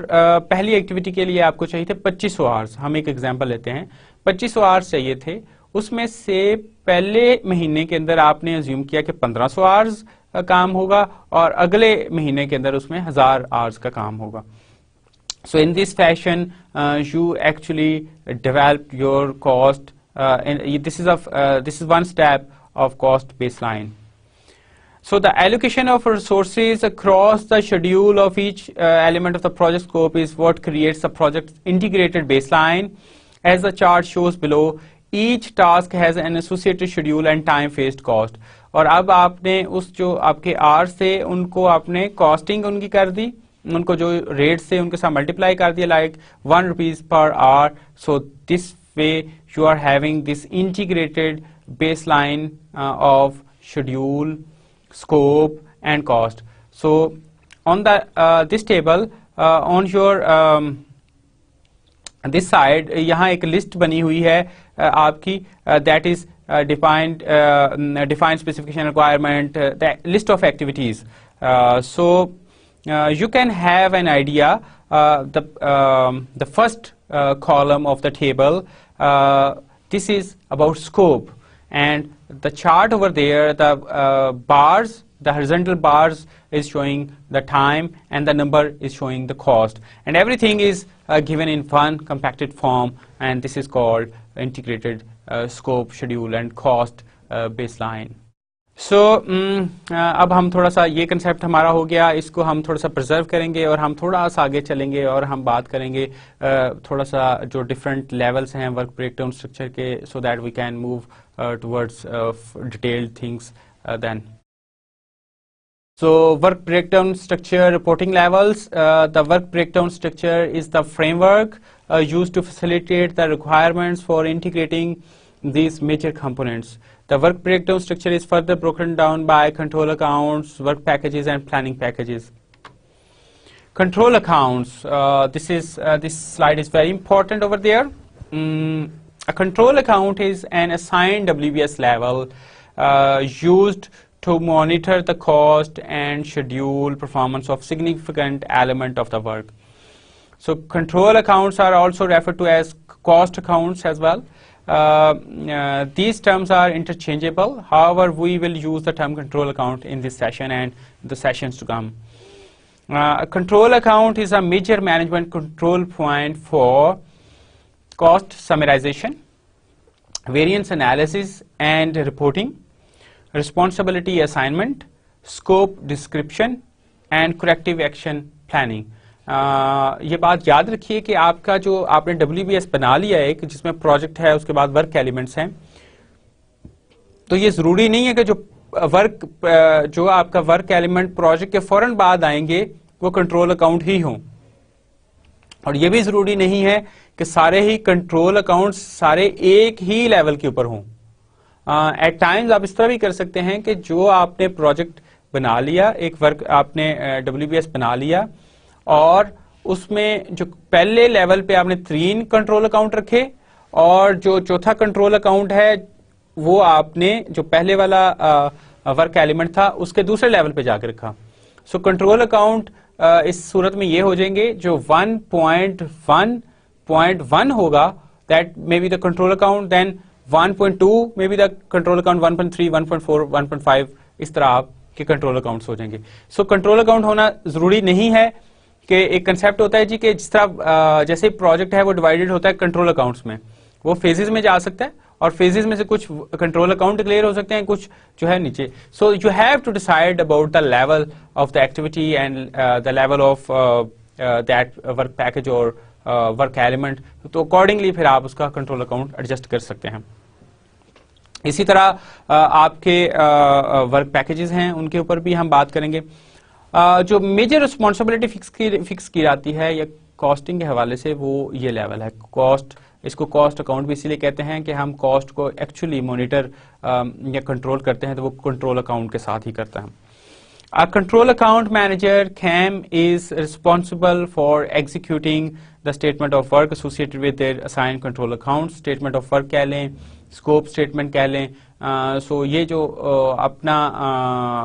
پہلی ایکٹیویٹی کے لیے آپ کو چاہیے تھے 2500 آورس. ہم ایک ایگزامپل لیتے ہیں, 2500 آورس چاہیے تھے. اس میں سے پہلے مہینے کے اندر آپ نے ازیوم کیا کہ 1500 آورس کام ہوگا, اور اگلے مہینے کے اندر اس میں 1000 آورس کا کام ہوگا. So in this fashion, you actually develop your cost. This is one step of cost baseline. So the allocation of resources across the schedule of each element of the project scope is what creates the project integrated baseline. As the chart shows below, each task has an associated schedule and time phased cost. اور اب آپ نے اس جو آپ کے آرس تھے ان کو آپ نے کاسٹنگ ان کی کر دی, ان کو جو ریٹ سے ان کے ساتھ ملٹیپلائی کر دیا, like 1 rupees per hour. So this way you are having this integrated baseline of schedule, scope and cost. So on this table on your this side یہاں ایک لسٹ بنی ہوئی ہے آپ کی, that is defined specification requirement, the list of activities. So you can have an idea. The first column of the table, this is about scope, and the chart over there, the bars, the horizontal bars is showing the time and the number is showing the cost, and everything is given in one compacted form, and this is called integrated scope, schedule and cost baseline. So اب ہم تھوڑا سا یہ concept ہمارا ہو گیا, اس کو ہم تھوڑا سا پرزرو کریں گے اور ہم تھوڑا سا آگے چلیں گے اور ہم بات کریں گے تھوڑا سا جو ڈفرینٹ لیولس ہیں ورک بریک ڈاؤن اسٹرکچر کے, so that we can move towards detailed things then. So work breakdown structure reporting levels. The work breakdown structure is the framework used to facilitate the requirements for integrating these major components. The work breakdown structure is further broken down by control accounts, work packages and planning packages. Control accounts. This slide is very important over there. A control account is an assigned WBS level used to monitor the cost and schedule performance of significant element of the work. So control accounts are also referred to as cost accounts as well. These terms are interchangeable. However, we will use the term control account in this session and the sessions to come. A control account is a major management control point for cost summarization, variance analysis and reporting, responsibility assignment, scope description and corrective action planning. یہ بات یاد رکھیے کہ آپ کا جو آپ نے WBS بنا لیا ہے کہ جس میں پروجیکٹ ہے اس کے بعد ورک ایلیمنٹس ہیں, تو یہ ضروری نہیں ہے کہ جو آپ کا ورک ایلیمنٹ پروجیکٹ کے فوراً بعد آئیں گے وہ کنٹرول اکاؤنٹ ہی ہوں, اور یہ بھی ضروری نہیں ہے کہ سارے ہی کنٹرول اکاؤنٹس سارے ایک ہی لیول کے اوپر ہوں. ایٹ ٹائمز آپ اس طرح بھی کر سکتے ہیں کہ جو آپ نے پروجیکٹ بنا لیا, ایک ورک آپ نے WBS بنا لیا, اور اس میں جو پہلے لیول پہ آپ نے 3 کنٹرول اکاؤنٹ رکھے, اور جو چوتھا کنٹرول اکاؤنٹ ہے وہ آپ نے جو پہلے والا ورک ایلیمنٹ تھا اس کے دوسرے لیول پہ جا کے رکھا. سو کنٹرول اکاؤنٹ اس صورت میں یہ ہو جائیں گے, جو 1.1.1 ہوگا that may be the control account, then 1.2 میں بھی دا کنٹرول اکاؤنٹ, 1.3, 1.4, 1.5 اس طرح آپ کے کنٹرول اکاؤنٹس ہو جائیں گے. سو کنٹرول اکاؤنٹ ہونا ضروری نہیں ہے کہ ایک کنسیپٹ ہوتا ہے جی کہ جس طرح جیسے پروجیکٹ ہے وہ ڈیوائیڈڈ ہوتا ہے کنٹرول اکاؤنٹس میں, وہ فیزز میں جا سکتا ہے اور فیزز میں سے کچھ کنٹرول اکاؤنٹ ڈکلیئر ہو سکتے ہیں, کچھ جو ہے نیچے. So you have to decide about the level of the activity and the level of that work package اور ورک ایلیمنٹ, تو اکارڈنگلی پھر آپ اس کا کنٹرول اکاؤنٹ ایڈجسٹ کر سکتے ہیں. اسی طرح آپ کے ورک پیکیجز ہیں ان کے اوپر بھی ہم بات کریں گے. جو میجر رسپانسبلٹی فکس کی جاتی ہے یا کاسٹنگ کے حوالے سے وہ یہ لیول ہے کاسٹ. اس کو کاسٹ اکاؤنٹ بھی اسی لیے کہتے ہیں کہ ہم کاسٹ کو ایکچولی مانیٹر یا کنٹرول کرتے ہیں تو وہ کنٹرول اکاؤنٹ کے ساتھ ہی کرتا ہے. A control account manager CAM is responsible for executing the statement of work associated with their assigned control accounts. statement of work کہہ لیں, scope statement کہہ لیں. سو یہ جو اپنا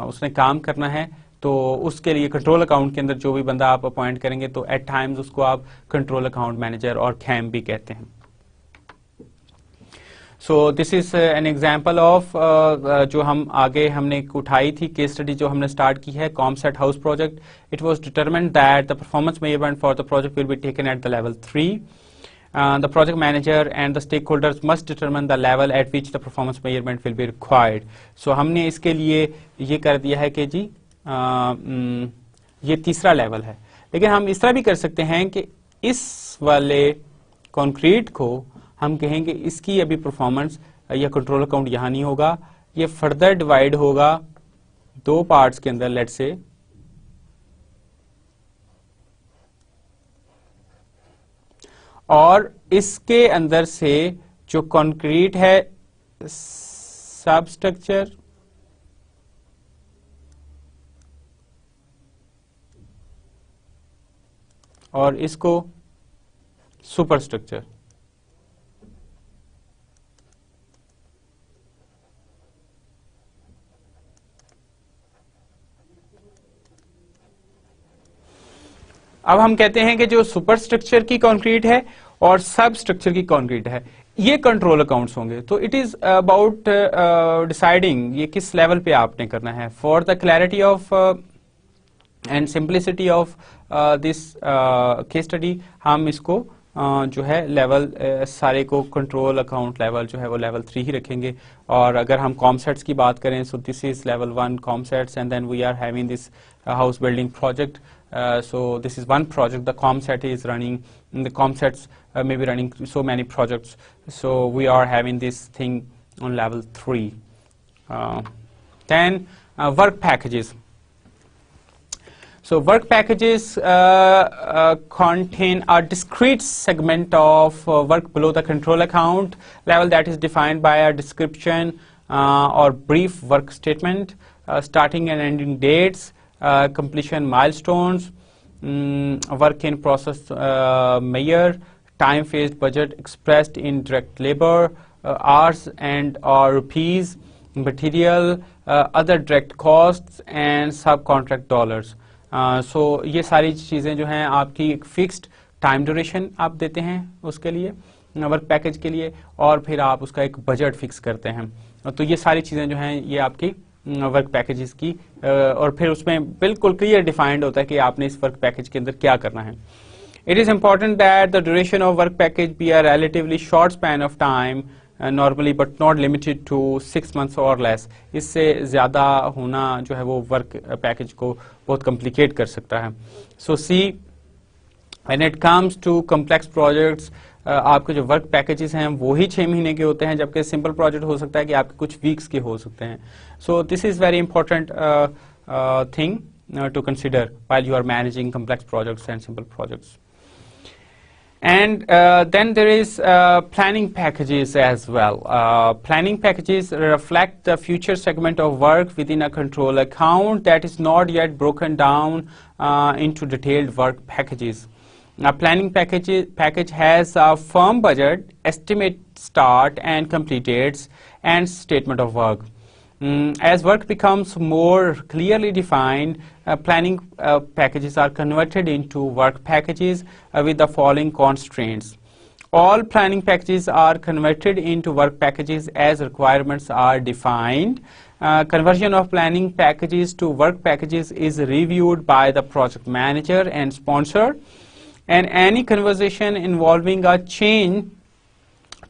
اس نے کام کرنا ہے تو اس کے لیے کنٹرول اکاؤنٹ کے اندر جو بھی بندہ آپ اپوائنٹ کریں گے تو ایٹ ٹائمز اس کو آپ کنٹرول اکاؤنٹ مینیجر اور کھیم بھی کہتے ہیں. So this is an example of جو ہم نے اٹھائی تھی کیس اسٹڈی جو ہم نے اسٹارٹ کی ہے, COMSAT house project. It was determined that the performance measurement for the project will be taken at the level 3. The project manager and the stakeholders must determine the level at which the performance measurement will be required. So ہم نے اس کے لیے یہ کر دیا ہے کہ جی یہ تیسرا لیول ہے, لیکن ہم اس طرح بھی کر سکتے ہیں کہ اس والے کانکریٹ کو ہم کہیں گے اس کی ابھی پرفارمنس یا کنٹرول اکاؤنٹ یہاں نہیں ہوگا, یہ فردر ڈیوائڈ ہوگا دو پارٹس کے اندر, لیٹ سے اور اس کے اندر سے جو کنکریٹ ہے سب اسٹرکچر اور اس کو سپر اسٹرکچر. اب ہم کہتے ہیں کہ جو سپر اسٹرکچر کی کانکریٹ ہے اور سب اسٹرکچر کی کانکریٹ ہے یہ کنٹرول اکاؤنٹس ہوں گے. تو اٹ از اباؤٹ ڈیسائڈنگ یہ کس لیول پہ آپ نے کرنا ہے. For the clarity of and simplicity of this case study ہم اس کو جو ہے لیول سارے کو کنٹرول اکاؤنٹ لیول جو ہے وہ لیول 3 ہی رکھیں گے. اور اگر ہم کامسیٹس کی بات کریں so this is level 1 COMSATS and then we are having this house building project. So this is one project. The ComSet is running. The ComSets may be running so many projects. So we are having this thing on level 3. Then work packages. So work packages contain a discrete segment of work below the control account level that is defined by a description or brief work statement, starting and ending dates, completion milestones, work in process measure, time phased budget expressed in direct labor, hours and or rupees, material, other direct costs and subcontract dollars. So یہ ساری چیزیں جو ہیں آپ کی ایک fixed time duration آپ دیتے ہیں اس کے لیے ورک پیکج کے لیے, اور پھر آپ اس کا ایک بجٹ فکس کرتے ہیں. تو یہ ساری چیزیں جو ہیں یہ آپ کی ورک پیکیجز کی, اور پھر اس میں بالکل کلیئر ڈیفائنڈ ہوتا ہے کہ آپ نے اس ورک پیکج کے اندر کیا کرنا ہے. It is important that the duration of work package be a relatively short span of time normally but not limited to 6 months اور لیس. اس سے زیادہ ہونا جو ہے وہ ورک پیکج کو بہت کمپلیکیٹ کر سکتا ہے. سو سی when it comes to complex projects آپ کے جو ورک پیکیجز ہیں وہی 6 مہینے کے ہوتے ہیں, جبکہ سمپل پروجیکٹ ہو سکتا ہے کہ آپ کے کچھ ویکس کے ہو سکتے ہیں. So this is very important thing to consider while you are managing complex projects and simple projects. And then there is planning packages as well. Planning packages reflect the future segment of work within a control account that is not yet broken down into detailed work packages. A planning package has a firm budget, estimate start and complete dates, and statement of work. As work becomes more clearly defined, planning packages are converted into work packages with the following constraints. All planning packages are converted into work packages as requirements are defined. Conversion of planning packages to work packages is reviewed by the project manager and sponsor. And any conversation involving a change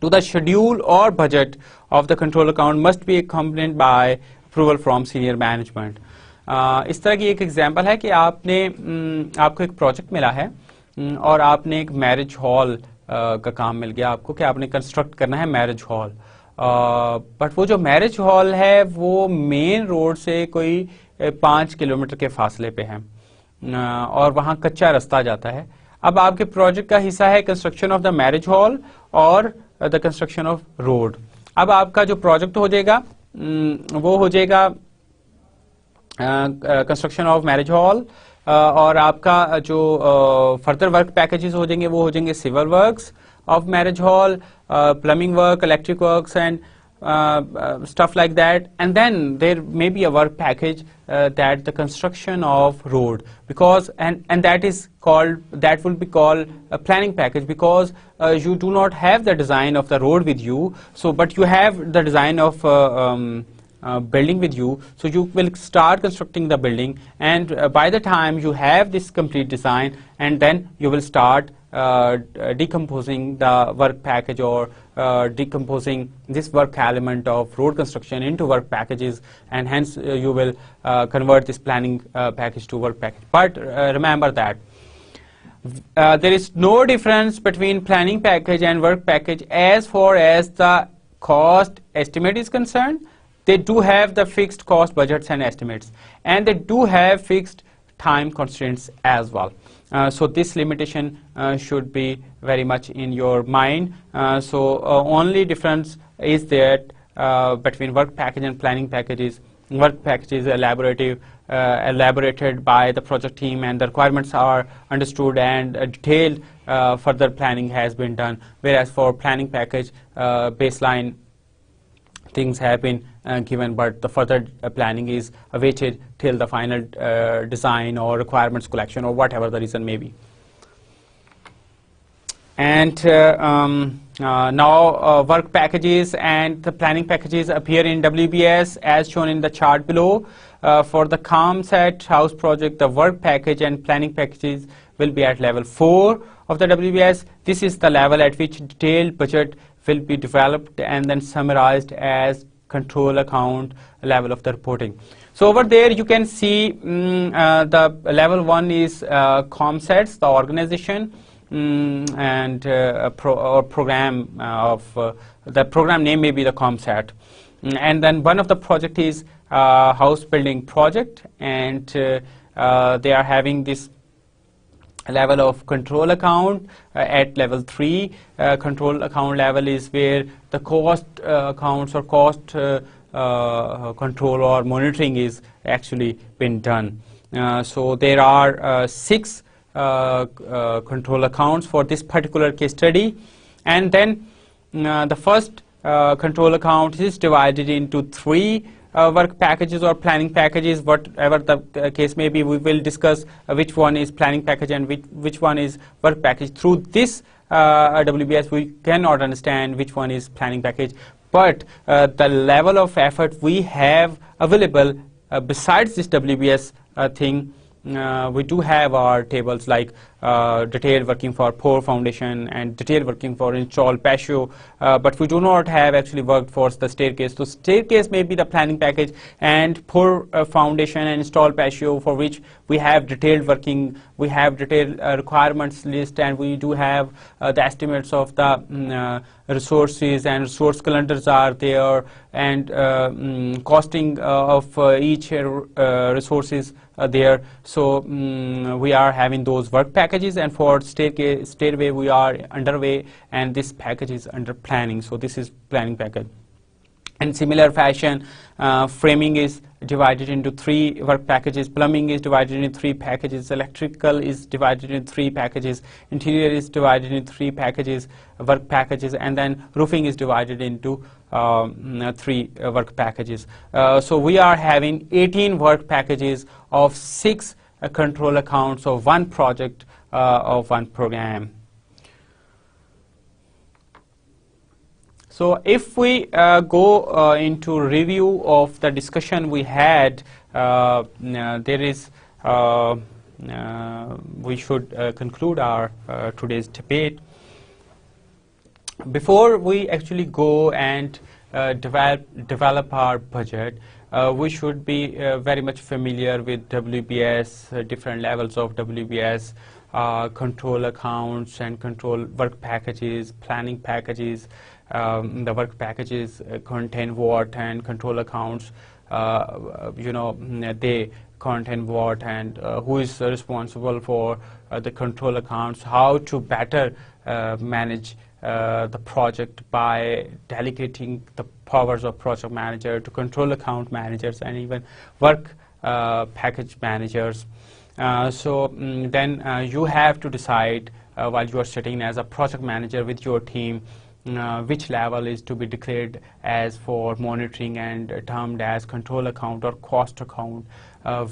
to the schedule or budget of the control account must be accompanied by approval from senior management. اس طرح کی ایک example ہے کہ آپ کو ایک project ملا ہے اور آپ نے ایک میرج ہال کا کام مل گیا آپ کو کہ آپ نے کنسٹرکٹ کرنا ہے میرج ہال. بٹ وہ جو میرج ہال ہے وہ مین روڈ سے کوئی 5 کلومیٹر کے فاصلے پہ ہے اور وہاں کچا رستہ جاتا ہے. اب آپ کے پروجیکٹ کا حصہ ہے construction of the marriage hall اور دا کنسٹرکشن آف روڈ. اب آپ کا جو پروجیکٹ ہو جائے گا وہ ہو جائے گا کنسٹرکشن آف میرج ہال, और आपका जो फर्दर वर्क पैकेजेस हो जाएंगे वो हो जाएंगे civil works of marriage hall, plumbing work, electric works, and stuff like that. And then there may be a work package that the construction of road, because and that is called, that will be called a planning package, because you do not have the design of the road with you, so but you have the design of building with you, so you will start constructing the building, and by the time you have this complete design, and then you will start decomposing the work package, or decomposing this work element of road construction into work packages, and hence you will convert this planning package to work package. But remember that there is no difference between planning package and work package as far as the cost estimate is concerned. They do have the fixed cost budgets and estimates, and they do have fixed time constraints as well. So this limitation should be very much in your mind. So only difference is that between work package and planning packages. Work package is elaborated by the project team, and the requirements are understood, and detailed further planning has been done. Whereas for planning package, baseline things have been given, but the further planning is awaited till the final design or requirements collection, or whatever the reason may be. And now work packages and the planning packages appear in WBS as shown in the chart below. For the ComSet house project, the work package and planning packages will be at level 4 of the WBS. This is the level at which detailed budget will be developed and then summarized as control account level of the reporting. So over there you can see the level 1 is ComSets, the organization, and program of the program name may be the ComSet, and then one of the project is house building project, and they are having this level of control account at level 3. Control account level is where the cost accounts or cost control or monitoring is actually been done. So there are 6 control accounts for this particular case study, and then the first control account is divided into 3 work packages or planning packages, whatever the case may be. We will discuss which one is planning package and which one is work package. Through this WBS we cannot understand which one is planning package, but the level of effort we have available besides this WBS thing, we do have our tables like detailed working for pour foundation and detailed working for install patio, but we do not have actually worked for the staircase. So staircase may be the planning package, and pour foundation and install patio, for which we have detailed working, we have detailed requirements list, and we do have the estimates of the resources, and resource calendars are there, and costing of each resources there. So we are having those work packages, and for stairway we are underway, and this package is under planning. So this is planning package. In similar fashion, framing is divided into 3 work packages, plumbing is divided into 3 packages, electrical is divided into 3 packages, interior is divided into 3 packages, work packages, and then roofing is divided into 3 work packages. So we are having 18 work packages of 6 control accounts of 1 project of 1 program. So if we go into review of the discussion we had, there is we should conclude our today's debate. Before we actually go and develop our budget, we should be very much familiar with WBS, different levels of WBS, control accounts and control work packages, planning packages. The work packages contain what, and control accounts, they contain what, and who is responsible for the control accounts, how to better manage the project by delegating the powers of project manager to control account managers and even work package managers. Then you have to decide while you are sitting as a project manager with your team which level is to be declared as for monitoring and termed as control account or cost account,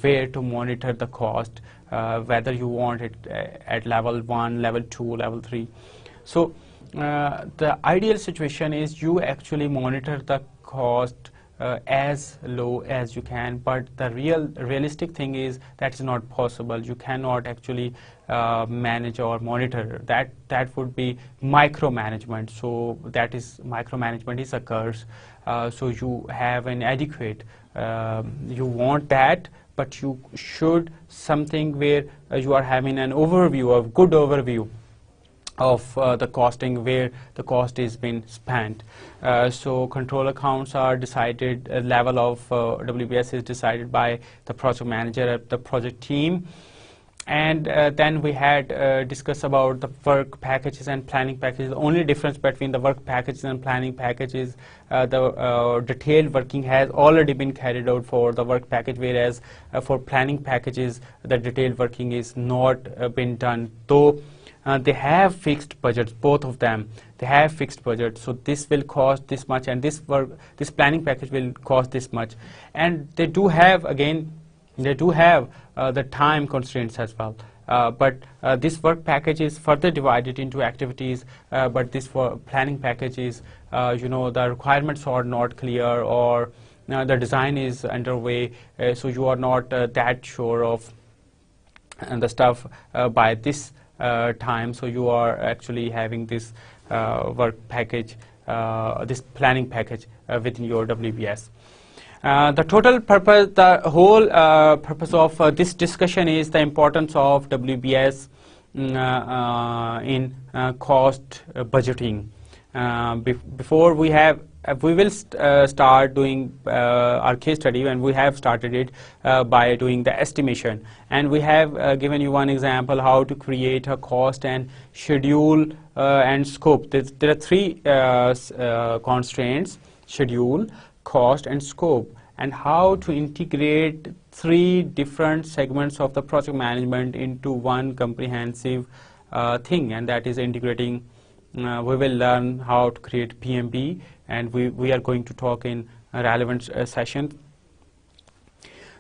where to monitor the cost, whether you want it at level 1, level 2, level 3. So the ideal situation is you actually monitor the cost as low as you can, but the realistic thing is that is not possible. You cannot actually manage or monitor that would be micromanagement. So that is, micromanagement is a curse. So you have an adequate, you want that, but you should something where you are having an overview, a good overview of the costing, where the cost is being spent. So control accounts are decided, level of WBS is decided by the project manager at the project team. And then we had discussed about the work packages and planning packages. The only difference between the work packages and planning packages, the detailed working has already been carried out for the work package, whereas for planning packages the detailed working is not been done, though they have fixed budgets, both of them. They have fixed budgets, so this will cost this much, and this planning package will cost this much. And they do have, again, the time constraints as well. But this work package is further divided into activities, but this for planning package is, the requirements are not clear, or the design is underway, so you are not that sure of the stuff by this time, so you are actually having this work package, this planning package within your WBS. The total purpose, the whole purpose of this discussion is the importance of WBS in cost budgeting. Before we will start doing our case study, and we have started it by doing the estimation, and we have given you one example how to create a cost and schedule and scope. There are three constraints: schedule, cost, and scope, and how to integrate three different segments of the project management into one comprehensive thing, and that is integrating. We will learn how to create PMB, and we are going to talk in a relevant session.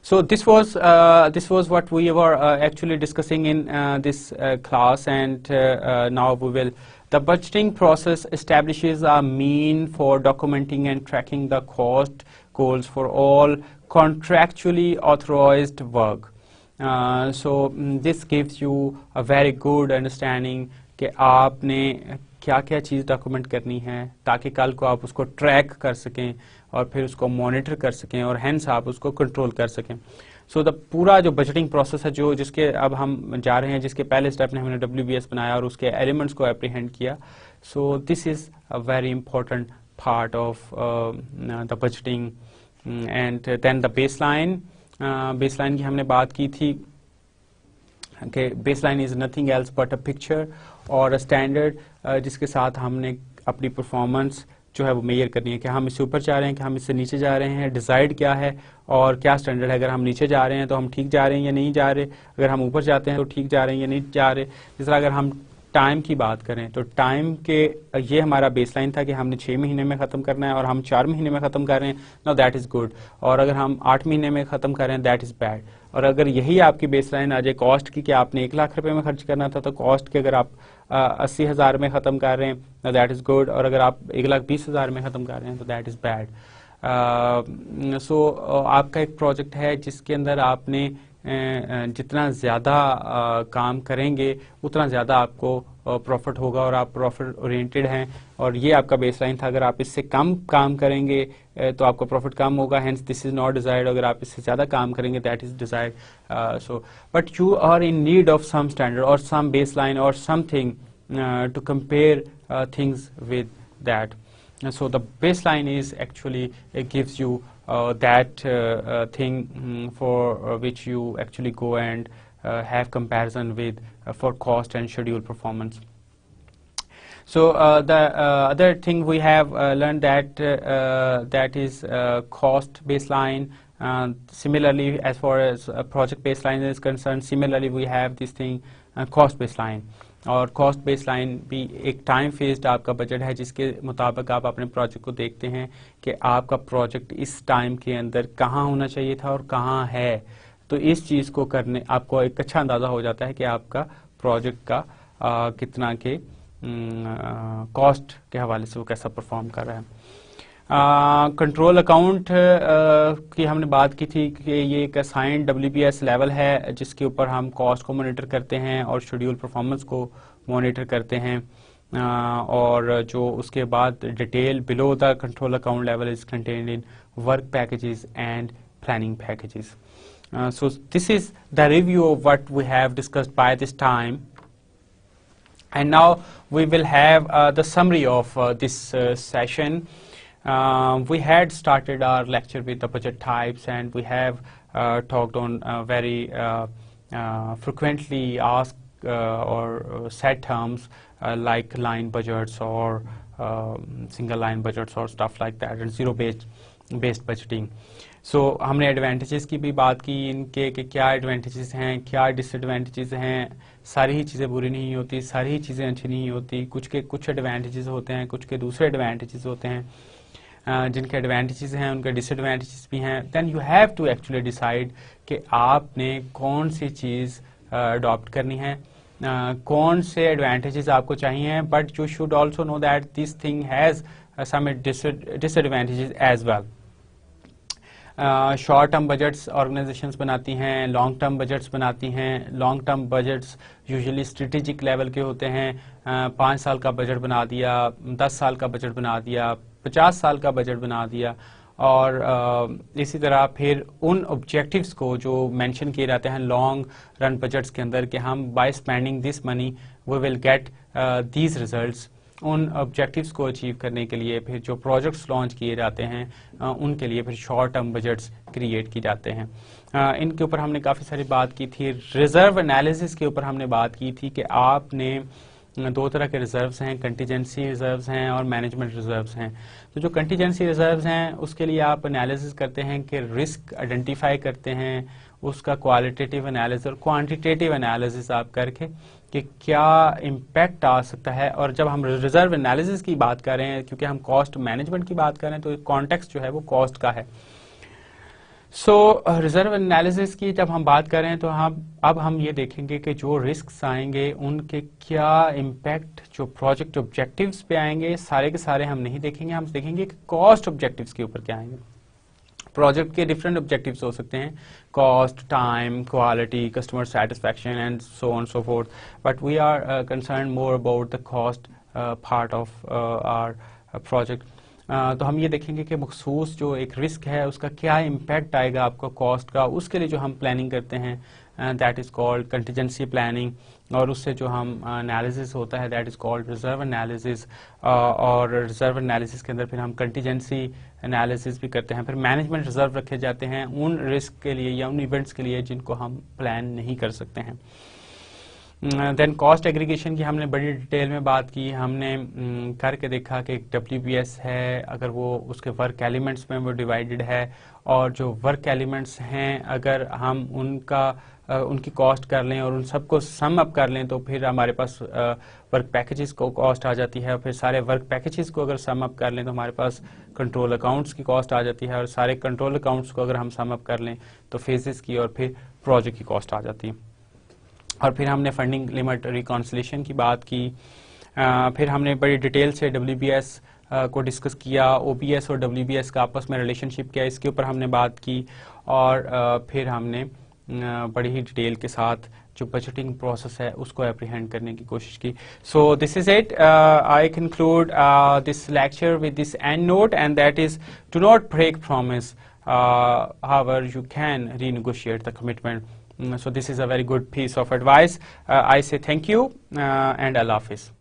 So this was what we were actually discussing in this class, and now we will. The budgeting process establishes a mean for documenting and tracking the cost goals for all contractually authorized work. So this gives you a very good understanding कि आपने क्या क्या चीज़ document करनी है, ताकि कल को आप उसको ट्रैक कर सकें और फिर उसको मॉनिटर कर सकें, और हेंस आप उसको कंट्रोल कर सकें. सो द पूरा जो बजटिंग प्रोसेस है, जो जिसके अब हम जा रहे हैं, जिसके पहले स्टेप ने हमने WBS बनाया और उसके एलिमेंट्स को एप्रीहेंड किया. So this is a very important part of the budgeting. And then the baseline. Baseline की हमने बात की थी कि baseline is nothing else but a picture और अ स्टैंडर्ड जिसके साथ हमने अपनी परफॉर्मेंस जो है वो मेजर करनी है कि हम इससे ऊपर जा रहे हैं कि हम इससे नीचे जा रहे हैं, डिसाइड क्या है और क्या स्टैंडर्ड है. अगर हम नीचे जा रहे हैं तो हम ठीक जा रहे हैं या नहीं जा रहे, अगर हम ऊपर जाते हैं तो ठीक जा रहे हैं या नहीं जा रहे. जिस तरह अगर हम टाइम की बात करें तो टाइम के ये हमारा बेसलाइन था कि हमने 6 महीने में ख़त्म करना है और हम 4 महीने में ख़त्म कर रहे हैं. Know that is good. और अगर हम 8 महीने में ख़त्म कर रहे हैं, दैट इज़ बैड. और अगर यही आपकी बेसलाइन आ जाए कॉस्ट की कि आपने 1 लाख रुपए में खर्च करना था, तो कॉस्ट के अगर आप 80,000 में ख़त्म कर रहे हैं, दैट इज़ गुड. और अगर आप 1,20,000 में ख़त्म कर रहे हैं तो दैट इज़ बैड. सो आपका एक प्रोजेक्ट है जिसके अंदर आपने जितना ज़्यादा काम करेंगे उतना ज़्यादा आपको प्रॉफिट होगा, और आप प्रॉफिट ओरिएंटेड हैं, और ये आपका बेसलाइन था. अगर आप इससे कम काम करेंगे तो आपका प्रॉफिट कम होगा, hence this is not desired. अगर आप इससे ज़्यादा काम करेंगे that is desired. So but you are in need of some standard और सम बेसलाइन और something to compare things with that. So the baseline is actually, it gives you that thing for which you actually go and have comparison with for cost and schedule performance. So the other thing we have learned that that is cost baseline, Similarly, as far as project baseline is concerned, similarly we have this thing cost baseline. اور cost base line بھی ایک time phased آپ کا budget ہے جس کے مطابق آپ اپنے پروجیکٹ کو دیکھتے ہیں کہ آپ کا پروجیکٹ اس ٹائم کے اندر کہاں ہونا چاہیے تھا اور کہاں ہے. تو اس چیز کو کرنے آپ کو ایک اچھا اندازہ ہو جاتا ہے کہ آپ کا پروجیکٹ کا کتنا کہ کاسٹ کے حوالے سے وہ کیسا پرفارم کر رہا ہے. کنٹرول اکاؤنٹ کی ہم نے بات کی تھی کہ یہ ایک اسائنڈ WBS لیول ہے جس کے اوپر ہم کاسٹ کو مانیٹر کرتے ہیں اور شیڈیول پرفارمنس کو مانیٹر کرتے ہیں, اور جو اس کے بعد detail below the control account level is contained in work packages and planning packages. So this is the review of what we have discussed by this time, and now we will have the summary of this session. We had started our lecture with the budget types, and we have talked on very frequently asked or said terms like line budgets or single line budgets or stuff like that, and zero based budgeting. So ہم نے advantages کی بھی بات کی ان کے کہ کیا advantages ہیں, کیا ڈس ایڈوانٹیجز ہیں. ساری ہی چیزیں بری نہیں ہوتی, ساری ہی چیزیں اچھی نہیں ہوتی, کچھ ایڈوانٹیجز ہوتے ہیں, کچھ کے دوسرے ایڈوانٹیجز ہوتے ہیں. جن کے ایڈوانٹیجز ہیں ان کے ڈس ایڈوانٹیجز بھی ہیں. Then you have to actually decide کہ آپ نے کون سی چیز اڈاپٹ کرنی ہے, کون سے ایڈوانٹیجز آپ کو چاہیے, but you should also know that this thing has some disadvantages as well. Short term budgets organisations بناتی ہیں, لانگ ٹرم بجٹس بناتی ہیں. Long term budgets usually strategic level کے ہوتے ہیں. 5 سال کا بجٹ بنا دیا, 10 سال کا بجٹ بنا دیا, 50 سال کا بجٹ بنا دیا, اور اسی طرح پھر ان آبجیکٹیوز کو جو مینشن کیے جاتے ہیں لانگ رن بجٹس کے اندر کہ ہم by spending this money we will get these results, ان آبجیکٹیوز کو اچیو کرنے کے لیے پھر جو پروجیکٹس لانچ کیے جاتے ہیں ان کے لیے پھر شارٹ ٹرم بجٹس کریٹ کی جاتے ہیں. ان کے اوپر ہم نے کافی ساری بات کی تھی. ریزرو انالیسس کے اوپر ہم نے بات کی تھی کہ آپ نے 2 طرح کے ریزروز ہیں, کنٹیجنسی ریزروز ہیں اور مینجمنٹ ریزروز ہیں. تو جو کنٹیجنسی ریزروز ہیں اس کے لیے آپ انالیسس کرتے ہیں کہ رسک آئیڈینٹیفائی کرتے ہیں, اس کا کوالٹیٹیو انالیسس اور کوانٹیٹیو انالیسس آپ کر کے کہ کیا امپیکٹ آ سکتا ہے. اور جب ہم ریزرو انالیسس کی بات کر رہے ہیں, کیونکہ ہم کاسٹ مینجمنٹ کی بات کر رہے ہیں, تو کانٹیکسٹ جو ہے وہ کاسٹ کا ہے. سو ریزرو انالیسس کی جب ہم بات کر رہے ہیں تو اب ہم یہ دیکھیں گے کہ جو رسکس آئیں گے ان کے کیا امپیکٹ جو پروجیکٹ آبجیکٹیوز پہ آئیں گے. سارے کے سارے ہم نہیں دیکھیں گے, ہم دیکھیں گے کہ کاسٹ آبجیکٹیوز کے اوپر کیا آئیں گے. پروجیکٹ کے ڈفرینٹ آبجیکٹیوز ہو سکتے ہیں, cost, time, quality, customer satisfaction and so on so forth, but we are concern more about the cost part of our project. تو ہم یہ دیکھیں گے کہ مخصوص جو ایک رسک ہے اس کا کیا امپیکٹ آئے گا آپ کو کاسٹ کا. اس کے لیے جو ہم پلاننگ کرتے ہیں that is called contingency planning, اور اس سے جو ہم انالیسس ہوتا ہے that is called reserve analysis. اور ریزرو انالیسس کے اندر پھر ہم کنٹیجنسی انالیسس بھی کرتے ہیں. پھر مینجمنٹ ریزرو رکھے جاتے ہیں ان رسک کے لیے یا ان ایونٹس کے لیے جن کو ہم پلان نہیں کر سکتے ہیں. دین کاسٹ ایگریگیشن کی ہم نے بڑی ڈیٹیل میں بات کی. ہم نے کر کے دیکھا کہ ایک WBS ہے, اگر وہ اس کے ورک ایلیمنٹس میں وہ ڈیوائیڈڈ ہے, اور جو ورک ایلیمنٹس ہیں اگر ہم ان کی کاسٹ کر لیں اور ان سب کو سم اپ کر لیں تو پھر ہمارے پاس ورک پیکیجز کو کاسٹ آ جاتی ہے. اور پھر سارے ورک پیکیجز کو اگر سم اپ کر لیں تو ہمارے پاس کنٹرول اکاؤنٹس کی کاسٹ آ جاتی ہے, اور سارے کنٹرول اکاؤنٹس کو اگر ہم سم اپ کر لیں تو فیزز کی اور پھر پروجیکٹ کی کاسٹ آ جاتی ہے. اور پھر ہم نے فنڈنگ لمٹ ریکانسلیشن کی بات کی. پھر ہم نے بڑی ڈیٹیل سے WBS کو ڈسکس کیا, OBS اور WBS کا آپس میں ریلیشن شپ کیا, اس کے اوپر ہم نے بات کی. اور پھر ہم نے بڑی ہی ڈیٹیل کے ساتھ جو بجٹنگ پروسیس ہے اس کو اپریہینڈ کرنے کی کوشش کی. So this is it. I conclude this lecture with this and note, and that is do not break promise, however you can renegotiate the commitment. So this is a very good piece of advice. I say thank you and Allah Hafiz.